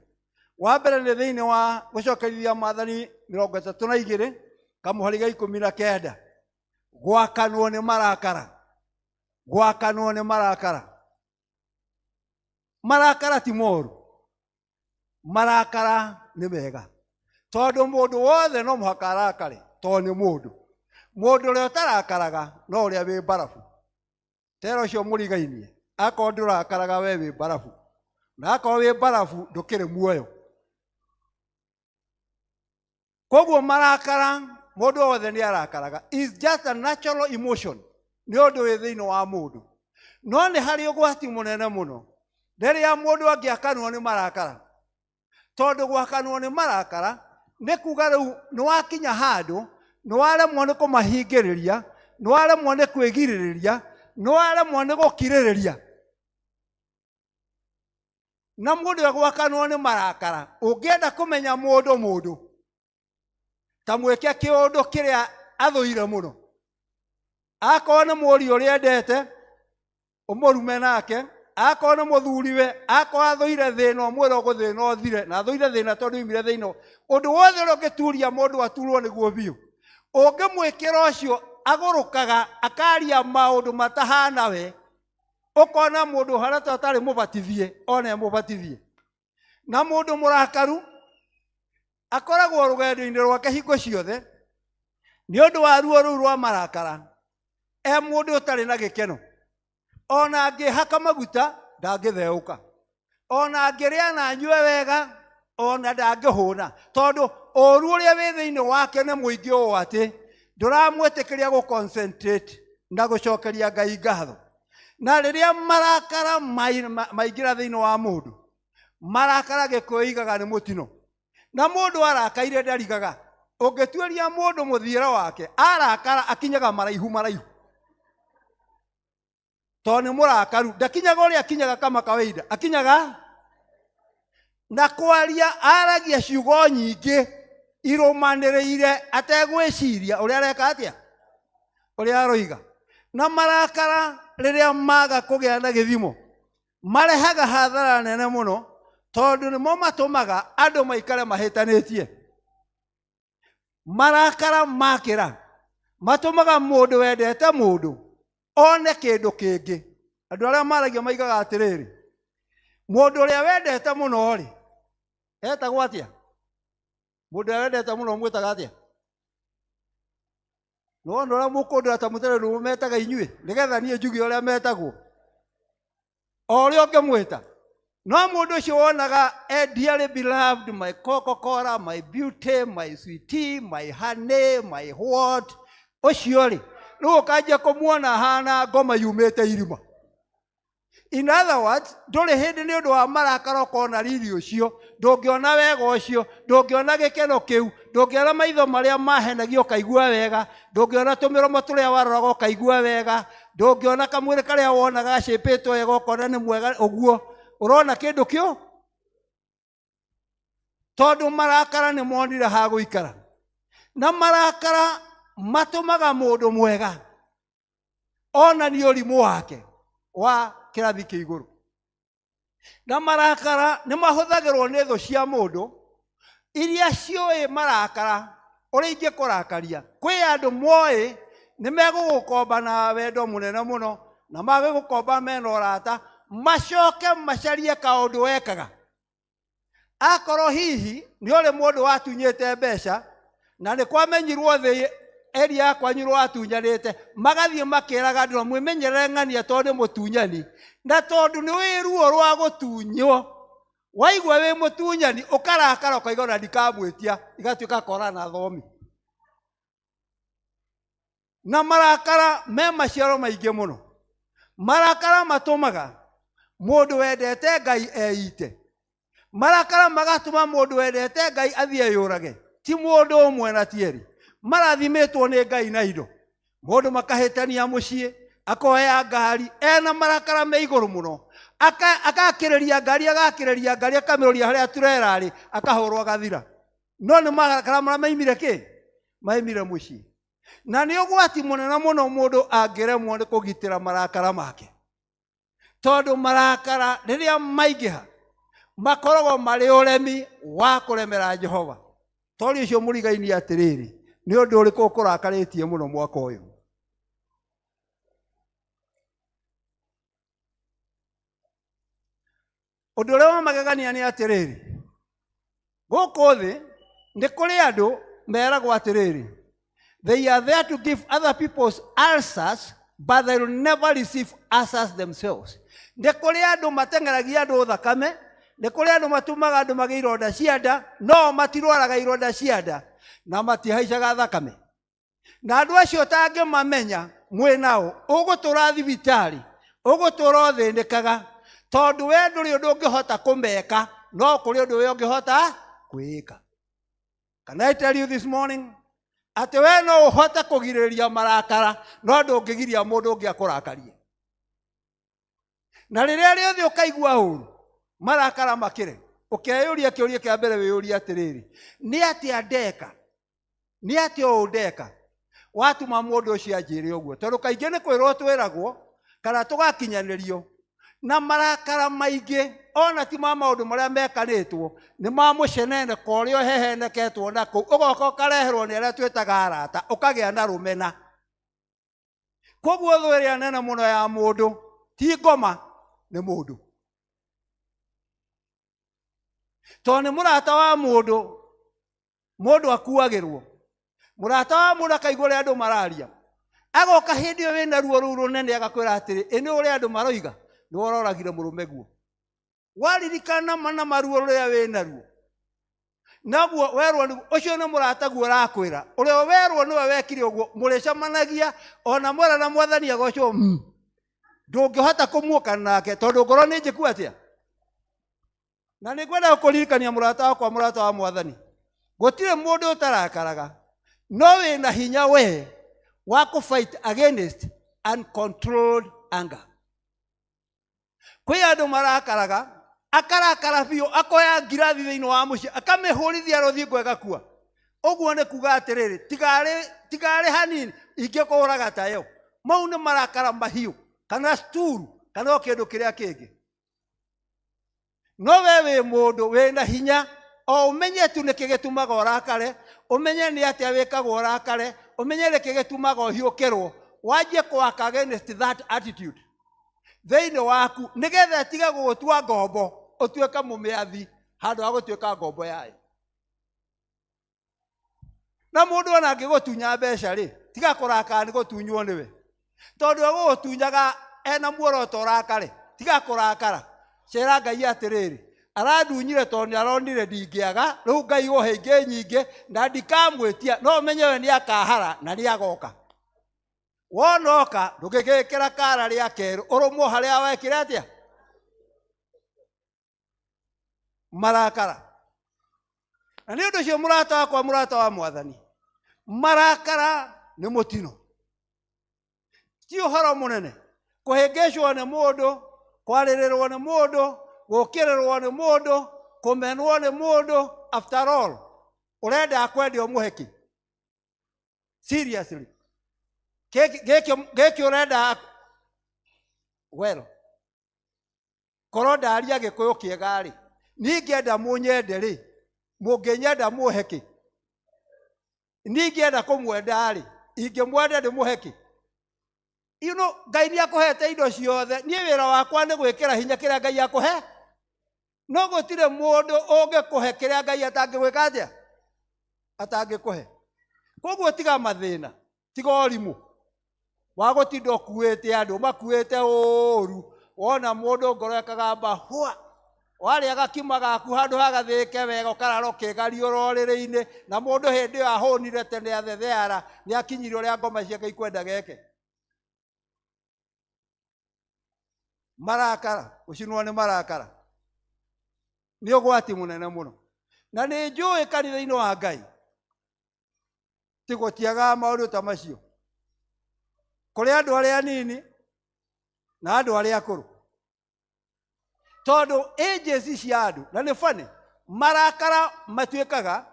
Wa mbere nĩ thĩinĩ wa gũcokerithia Maathani 32 kamũhari ga 19, gwakanwo nĩ marakara. Gwakanwo nĩ marakara. Marakara ti moru, marakara nĩ mega, tondũ mũndũ wothe no mũhaka arakare, tondũ nĩ mũndũ. Mũndũ ũrĩa ũtarakaraga no ũrĩa wĩ mbarabu. Tera ũcio mũrigainie, akorwo ndũrakaraga we wĩ mbarabu, na akorwo wĩ mbarabu ndũkĩrĩ muoyo. Koguo marakara, mũndũ wothe nĩ arakaraga, is just a natural emotion, nĩ ũndũ wĩ thĩinĩ wa mũndũ. No nĩ harĩ ũgwati mũnene mũno rĩrĩa mũndũ angĩakanwo nĩ marakara, tondũ gwakanwo nĩ marakara nĩ kuga rĩu nĩ wakinya handũ nĩ waremwo nĩ kũmahingĩrĩria, nĩ waremwo nĩ kwĩgirĩrĩria, nĩ waremwo nĩ gũkirĩrĩria. Na mũndũ agwakanwo nĩ marakara, ũngĩenda kũmenya mũndũ ta mwĩke kĩũndũ kĩrĩa athũire mũno. Akorwo nĩ mũriũ ũrĩa endete ũmũrume nake, akorwo nĩ mũthuriwe, akorwo athũire thĩna ũmwĩre ũgũthĩna ũthire, na athũire thĩna tondũ imire thĩna. Ũndũ wothe ũrĩa ũngĩturia mũndũ aturwo nĩguo biũ, ũngĩmwĩkĩra ũcio agũrũkaga akaria maũndũ matahana we, ũkona mũndũ harĩa atarĩ mũbatithie ona mũbatithie. Na mũndũ mũrakaru akoragwo rũgendo-inĩ rwake hingo ciothe nĩ ũndũ wa ruo rũu rwa marakara, mũndũ ũtarĩ na gĩkeno. Ona angĩhaka maguta ndangĩtheũka, ona angĩrĩa na anyue wega ona ndangĩhũna, tondũ ũru ũrĩa wĩ thĩinĩ wake nĩ mũingĩ ũũ atĩ ndũramwĩtĩkĩria gũconcentrate na gũcokeria Ngai ngatho. Na rĩrĩa marakara maingĩra thĩinĩ wa mũndũ, marakara gĩkũyũ igaga nĩ mũtino. Na mũndũ arakaire ndarigaga. Ũngĩtuĩria mũndũ mũthiĩre wake, arakara akinyaga maraihu. Tondũ nĩ mũrakaru, ndakinyaga ũrĩa akinyaga kama kawaida, akinyaga na kwaria aragia ciugo nyingĩ irũmanĩrĩire ategwĩciria ũrĩa areka atĩa, ũrĩa aroiga. Na marakara rĩrĩa maga kũgĩa na gĩthimo marehaga hathara nene mũno, tondũ nĩmo matũmaga andũ maikare mahĩtanĩtie. Marakara makĩra matũmaga mũndũ wendete mũndũ one kĩndũ kĩngĩ. Andũ arĩa maragia maigaga atĩrĩrĩ, mũndũ ũrĩa wendete mũno rĩ etagwo atĩa? Mũndũ ũrĩa wendete mũno mwĩtaga atĩa? No ũndũ ũrĩa mũkũndũ atamũtere nĩ metaga inyuĩ, nĩgetha niĩ njuge ũrĩa metagwo o ũrĩa ũngĩmwĩta. No mũndũ ũcio wonaga dearly beloved, my Coca-Cola, my beauty, my sweetie, my honey, my what, ũcio rĩ rĩu ũkanjia kũmuona hana ngoma yumĩte irima. In other words, ndũrĩ hĩndĩ nĩ ũndũ wa marakara ũkona riri ũcio, ndũngĩona wega ũcio, ndũngĩona gĩkeno kĩu, ndũngĩona maitho marĩa mahenagio ũkaigua wega, ndũngĩona tũmĩromo tũrĩa waroraga ũkaigua wega, ndũngĩona kamwĩrĩ karĩa wonaga gacĩpĩtwo wega ũkona nĩ mwega ũguo. Ũrona kĩndũ kĩu? Tondũ marakara nĩ monire ha gũikara. Na marakara matũmaga mũndũ mwega ona nĩ ũrimũ wake wa kĩrathi kĩa igũrũ. Na marakara nĩ mahũthagĩrwo nĩ thũ cia mũndũ iria ciũĩ marakara ũrĩa ingĩkũrakaria. Kwĩ andũ moĩ nĩ megũgũkomba na wendo mũnene mũno, na magĩgũkomba mena ũrata, macoke macarie kaũndũ wekaga. Akorwo hihi nĩ ũrĩ mũndũ watunyĩte mbeca na nĩ kwamenyirwo thĩ area kwanyu watunyanĩte, magathiĩ makĩraga andũ mwĩmenyerere ng'ania tondũ nĩ mũtunyani. Na tondũ nĩ wĩ ruo rwa gũtunywo, waigua wĩ mũtunyani ũkarakara ũkaiga ona ndikamwĩtia, igatuĩka kora na thomi. Na marakara me maciaro maingĩ mũno. Marakara matũmaga mũndũ wendete Ngai eite. Marakara magatũma mũndũ wendete Ngai athiĩ yũrage. Ti mũndũ ũmwe na tieri. marathimetwo nĩ Ngai na indo. Mũndũ makahĩtania mũciĩ, akoya ngari, ena marakara me igũrũ mũno. Agakĩrĩria ngari, akamĩroria harĩa turera arĩ, akahũrwo gathira. No nĩ marakara marĩa maimire kĩ? Maimire mũciĩ. Na nĩ ũgwati mũnene mũno mũndũ angĩremwo nĩ kũgitĩra marakara make. Tondũ marakara rĩrĩa maingĩha makoragwo marĩ ũremi wa kũremera Jehova. Tondũ ũcio mũrigainie atĩrĩrĩ, nĩ ũndũ ũrĩkũ ũkũrakarĩtie mũno mwaka ũyũ? Ũndũ ũrĩa wa magegania nĩ atĩrĩrĩ, gũkũ thĩ nĩ kũrĩ andũ meragwo atĩrĩrĩ, they are there to give other people's answers, but they will never receive answers themselves. Nĩ kũrĩ andũ mateng'eragia andũ thakame, nĩ kũrĩ andũ matumaga andũ magĩe ironda cia nda, no matirwaraga ironda cia nda na matihaicaga thakame. Na andũ acio ũtangĩmamenya mwĩ nao, ũgũtũra thibitarĩ, ũgũtũra ũthĩnĩkaga, tondũ we ndũrĩ ũndũ ũngĩhota kũmeka, no kũrĩ ũndũ we ũngĩhota kwĩka. Can I tell you this morning? Atĩ we no ũhote kũgirĩrĩria marakara, no ndũngĩgiria mũndũ ũngĩ akũrakarie. Na rĩrĩa rĩothe ũkaigua ũru, marakara makĩre, ũkeyũria kĩũria kĩa mbere wĩyũria atĩrĩrĩ, nĩ atĩa ndeka? Nĩ atĩa ũũ ndeka watũma mũndũ ũcio anjĩre ũguo? Tondũ kaingĩ nĩ kwĩrwo twĩragwo kana tũgakinyanĩrio na marakara maingĩ, ona ti ma maũndũ marĩa mekanĩtwo, nĩ ma mũceneneko ũrĩa ũheheneketwo nakũu, ũgoka ũkareherwo nĩ arĩa twĩtaga arata, ũkagĩa na rũmena. Koguo thũ ĩrĩa nene mũno ya mũndũ ti ngoma, nĩ mũndũ. Tondũ nĩ mũrata wa mũndũ, mũndũ akuagĩrwo. Mũrata wa mũndũ akaigua ũrĩa andũ mararia, agoka hĩndĩ ĩyo wĩna ruo rũu rũnene agakwĩra atĩrĩ, ĩ nĩ ũrĩa andũ maroiga, nĩ wororagire mũrũme guo. Waririkana mana maruo rũrĩa wĩna ruo, naguo werwo ũcio nĩ mũrata guo ũrakwĩra, ũrĩa werwo nĩwe wekire ũguo, mũrĩcemanagia ona mwera na Mwathani agocwo, ndũngĩhota kũmuoka nake tondũ ngoro nĩ njĩku atĩa. Na nĩ ngwenda gũkũririkania mũrata wakwa, mũrata wa Mwathani, gũtirĩ mũndũ ũtarakaraga, no wĩna hinya we wa kũ-fight against uncontrolled anger. Kwĩ andũ marakaraga, akarakara biũ, akoya ngirathi thĩinĩ wa mũciĩ, akamĩhũrithia rũthingo ĩgakua. Ũguo nĩ kuga atĩrĩrĩ, tigarĩ hanini ingĩkũraga tayo. Mau nĩ marakara mahiũ, kana sturu, kana o kĩndũ kĩrĩa kĩngĩ. No we wĩ mũndũ wĩna hinya, o ũmenye tu nĩkĩ gĩtũmaga ũrakare, ũmenye nĩ atĩa wĩkagwo ũrakare, ũmenye nĩkĩ gĩtũmaga ũhiũkĩrwo, wanjie kũwaka against that attitude thĩinĩ waku, nĩgetha tige gũgũtua ngombo, ũtuĩke mũmĩathi handũ ha gũtuĩka ngombo yayo. Na mũndũ ona angĩgũtunya mbeca rĩ, tiga kũrakara nĩ gũtunywo nĩwe, tondũ egũgũtunyaga ena muoroto ũrakare, tiga kũrakara. Cera Ngai atĩrĩrĩ, arandunyire tondũ nĩ aronire ndingĩaga, rĩu Ngai ũhe ingĩ nyingĩ na ndikamwĩtia, no ũmenye we nĩ akahara na nĩ agoka. Wonoka ndũngĩgĩkĩra kara rĩa kerũ, ũrũmwo harĩa wekire atĩa? Marakara. Na nĩ ũndũ ũcio mũrata wakwa, mũrata wa Mwathani, marakara nĩ mũtino. Ti ũhoro mũnene kũhĩngĩcwo nĩ mũndũ, kwarĩrĩrwo nĩ mũndũ, gũkĩrĩrwo nĩ mũndũ, kũmenwo nĩ mũndũ. After all, ũrenda kwendio mũheki? Seriously, gĩkĩ ũrenda wero? Korwo ndaria Gĩkũyũ kĩega rĩ, ningĩenda mũnyende rĩ, mũngĩnyenda mũheki? Ningĩenda kũmwenda rĩ, ingĩmwenda ndĩmũheki? You know, Ngai nĩ akũhete indo ciothe, niĩ wĩra wakwa nĩ gwĩkĩra hinya kĩrĩa Ngai akũhe. No gũtirĩ mũndũ ũngĩkũhe kĩrĩa Ngai atangĩgwĩka atĩa? Atangĩkũhe. Koguo tiga mathĩna, tiga ũrimũ wa gũtinda ũkuĩte andũ, makuĩte ũru, wona mũndũ ngoro ĩkagamba hwa, warĩa gakima gaku handũ hagathĩke wega, ũkarara ũkĩgaria ũrorĩrĩ-inĩ, na mũndũ hĩndĩ ĩyo ahũnire tene athetheara, nĩ akinyire ũrĩa ngoma ciake ikwenda geke. Marakara, gũcinwo nĩ marakara nĩ ũgwati mũnene mũno. Na nĩ njũĩ kanitha-inĩ wa Ngai tigo tiaga maũndũ ta macio kũrĩ andũ arĩa anini na andũ arĩa akũrũ tondũ ages cia andũ na nĩ funny marakara matuĩkaga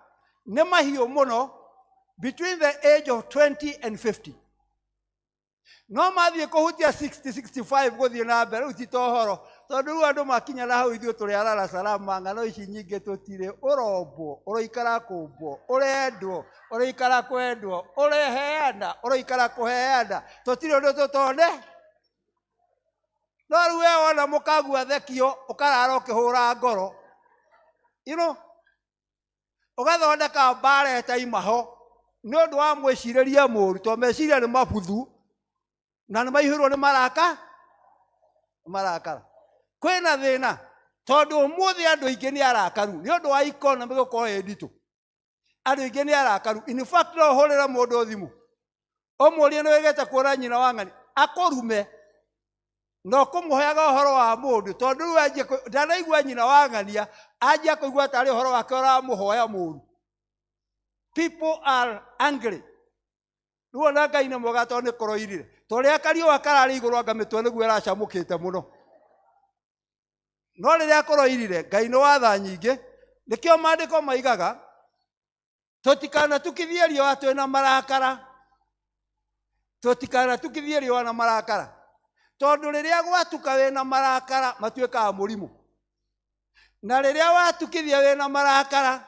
nĩ mahiũ mũno between the age of 20 and 50 no mathiĩ kũhutia 60-65 gũthiĩ na mbere rĩu ti tohoro tondũ rĩu andũ makinya na hau ithuĩ tũrĩ arara salama ng'ano ici nyingĩ tũtirĩ ũrombwo ũroikara kũmbwo ũrendwo ũroikara kwendwo ũreheana ũroikara kũheana tũtirĩ ũndũ tũtone no rĩu we wona mũkagua thekio ũkarara ũkĩhũra ngoro ũgathondeka mbara ĩtaimaho nĩ ũndũ wa mwĩcirĩrie mũũru tondũ meciria nĩ mabuthu na nĩ maihũirwo nĩ marakara kwĩna thĩna tondũ ũmũthĩ andũ aingĩ nĩ arakaru nĩ ũndũ wa economy gũkorwo ĩ nditũ andũ aingĩ nĩ arakaru in fact no ũhũrĩre mũndũ thimũ ũmũũrie nĩ wĩgĩte kuona nyina wa ng'ani akũrume no kũmũheaga ũhoro wa mũndũ tondũ rĩu ndanaigua nyina wa ng'ania anjia kũigua tarĩ ũhoro wake ũramũhoya mũũru people are angry rĩu ona Ngai nĩ mwega tondũ nĩ kũroirire tondũ rĩrĩa kariũa kararĩ igũrũ anga mĩtwe nĩguo ĩracamũkĩte mũno no rĩrĩa kũroirire Ngai nĩ wa tha nyingĩ nĩkĩo maandĩko maigaga tũtikanatukithie riũa twĩna marakara tũtikanatukithie riũa na marakara tondũ rĩrĩa gwatuka wĩna marakara matuĩkaga mũrimũ na rĩrĩa watukithia wĩna marakara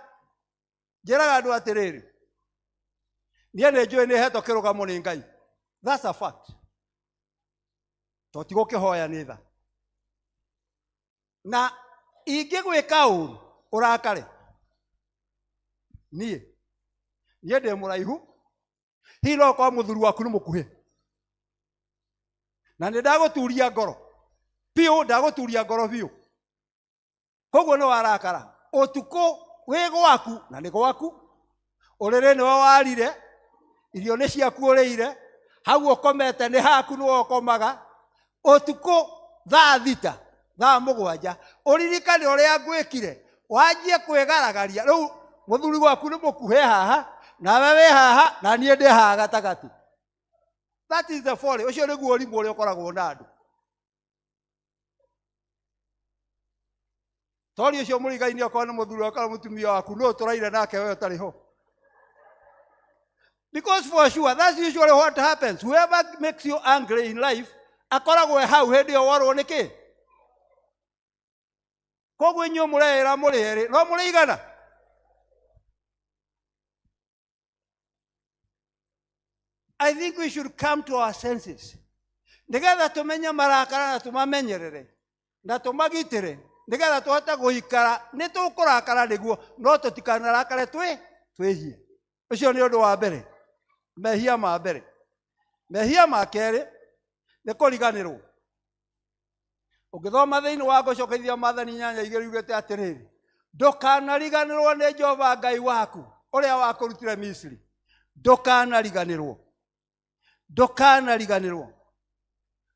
njĩraga andũ atĩrĩrĩ niĩ nĩ njũĩ nĩ hetwo kĩrũgamo nĩ Ngai that's a fact tũtigũkĩhoya nĩ tha na ingĩgwĩka ũru ũrakare niĩ ndĩ mũraihu hihi no kwa mũthuri waku nĩ mũkuhĩ na nĩ ndagũturia ngoro biũ ndagũturia ngoro biũ koguo nĩ warakara ũtukũ wĩ gwaku na nĩ gwaku ũrĩrĩ nĩwe warire irio nĩ ciaku ũrĩire hau ũkomete nĩ haku nĩwe ũkomaga ũtukũ thaa thita thaa mũgwanja ũririkane ũrĩa ngwĩkire wanjie kwĩgaragaria rĩu mũthuri waku nĩ mũkuhĩ haha nawe wĩ haha na niĩ ndĩ haha gatagatĩ that is the folly ũcio nĩguo ũrimũ ũrĩa ũkoragwo na andũ tori ũcio mũrigaine okorwo nĩ mũthuri wakwa mũtumia waku no tũraire nake we ũtarĩ ho because for sure that's usually what happens whoever makes you angry in life akoragwo hau hĩndĩ ĩyo worwo nĩ kĩ koguo inyuĩ mũreĩra mũrĩ erĩ no mũrĩigana I think we should come to our senses nĩgetha tũmenye marakara na tũmamenyerere na tũmagitĩre nĩgetha tũhote gũikara nĩ tũkũrakara nĩguo no tũtikanarakare twĩhie ũcio nĩ ũndũ wa mbere mehia ma mbere mehia ma kerĩ nĩ kũriganĩrwo ũngĩthoma thĩinĩ wa gũcokithia Maathani 8:2 ugĩte atĩrĩrĩ ndũkanariganĩrwo nĩ Jehova Ngai waku ũrĩa wakũrutire Misiri ndũkanariganĩrwo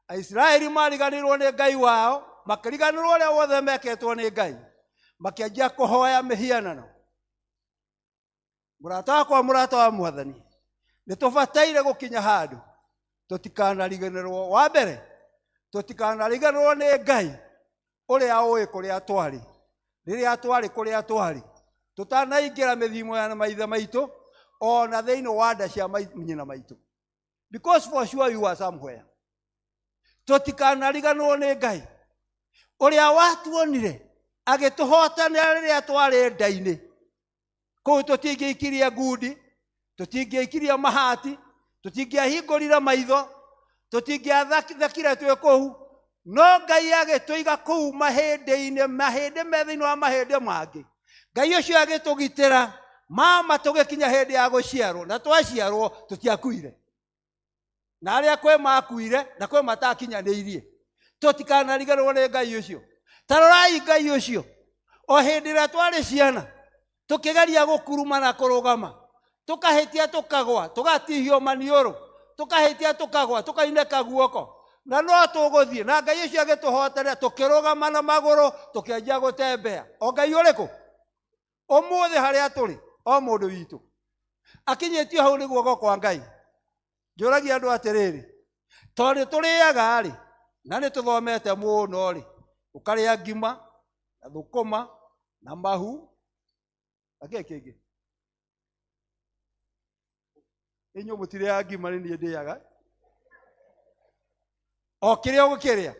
Aisiraeli mariganĩrwo nĩ Ngai wao makĩriganĩrwo ũrĩa wothe mekĩtwo nĩ Ngai makĩanjia kũhoya mĩhianano mũrata wakwa mũrata wa Mwathani nĩ tũbataire gũkinya handũ tũtikanariganĩrwo wa mbere tũtikanariganĩrwo nĩ Ngai ũrĩa ũĩ kũrĩa twarĩ rĩrĩa twarĩ kũrĩa twarĩ tũtanaingĩra mĩthimo ya maithe maitũ ona thĩinĩ wa nda cia nyina maitũ because for sure you are somewhere tũtikanariganĩrwo nĩ Ngai ũrĩa watuonire agĩtũhotanĩra rĩrĩa twarĩ nda-inĩ kũu tũtingĩikirie ngundi tũtingĩikirie mahati tũtingĩahingũrire maitho tũtingĩathakire twĩ kũu no Ngai agĩtũiga kũu mahĩndĩ-inĩ mahĩndĩ me thĩinĩ wa mahĩndĩ mangĩ Ngai ũcio agĩtũgitĩra mama tũgĩkinya hĩndĩ ya gũciarwo na twaciarwo tũtiakuire na arĩa kwĩ makuire na kwĩ matakinyanĩirie tũtikanariganĩrwo nĩ Ngai ũcio ta rorai Ngai ũcio o hĩndĩ ĩrĩa twarĩ ciana tũkĩgeria gũkuruma na kũrũgama tũkahĩtia tũkagwa tũgatihio maniũrũ tũkahĩtia tũkagwa tũkainĩka guoko na no tũgũthiĩ na Ngai ũcio agĩtũhotanĩra tũkĩrũgama na magũrũ tũkĩanjia gũtembea o Ngai ũrĩkũ ũmũthĩ harĩa tũrĩ o mũndũ witũ akinyitio hau niguo goko Ngai njuragia andu atiriri tondu turiaga ri na ni tuthomete muno ri ukaria ngima na thukuma na mahu akekingi inyo mutiria ngima ni ndiaga o kiria ugikiria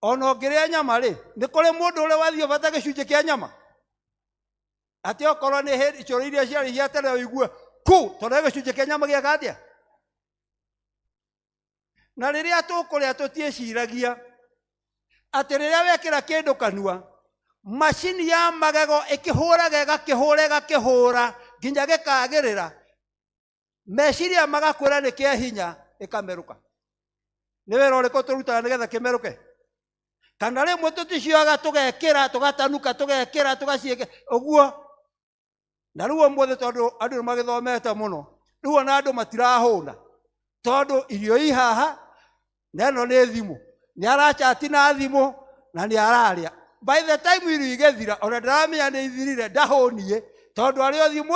ono ngiria nyama ri ni kuri mundu uri wathio bata gicunje kia nyama ati okorwo ni hedi icoro iria ciari cia tene uigue ku tondu gicunje kia nyama gia katia na riria tukuria tutieciragia ati riria wekira kindu kanua machini ya magego ikihuraga igakihura nginya gikagirira meciria magakwira ni kia hinya ikameruka ni wira uriku turutaga nigetha kimeruke kana rimwe tuticiaga tugekira tugatanuka tugekira tugacieke uguo na riu omothe tondu andu magithomete muno riu ona andu matirahuna tondu irio ihaha neno ni thimu ni arachati na thimu na ni araria by the time irio igethira ona ndaramenya ni ithirire ndahunie tondu ari o thimu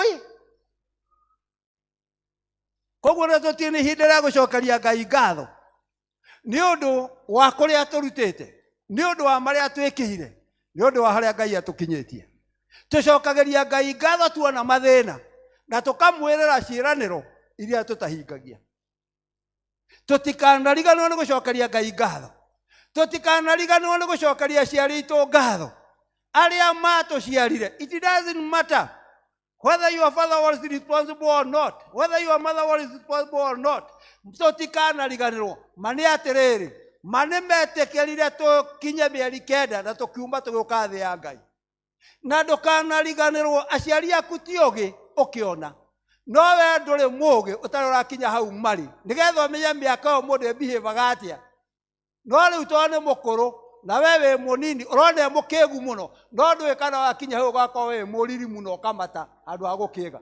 koguo na tutini hinde ya gucokeria Ngai ngatho ni undu wa kuria turutite ni undu wa maria twikihire ni undu wa haria Ngai atukinyitie tucokageria Ngai ngatho tuona mathina na tukamwirira ciiraniro iria tutahingagia tutikanariganwo ni gucokeria Ngai ngatho tutikanariganwo ni gucokeria aciari itu ngatho aria matuciarire. It doesn't matter whether your father was responsible or not, whether your mother was responsible or not. Tutikanariganirwo mani atiriri mani metekerire tukinye mieri kenda na tukiuma tugiuka thi ya Ngai na ndukanariganirwo aciari aku ti ugi ukiona no we nduri mugi utarora kinya hau mari nigetha umenye miaka o mundu behave atia no riu tone mukuru na wewe munini urone mukigu muno no ndui kana wakinya hau gako we muriri muno kamata andu agukiga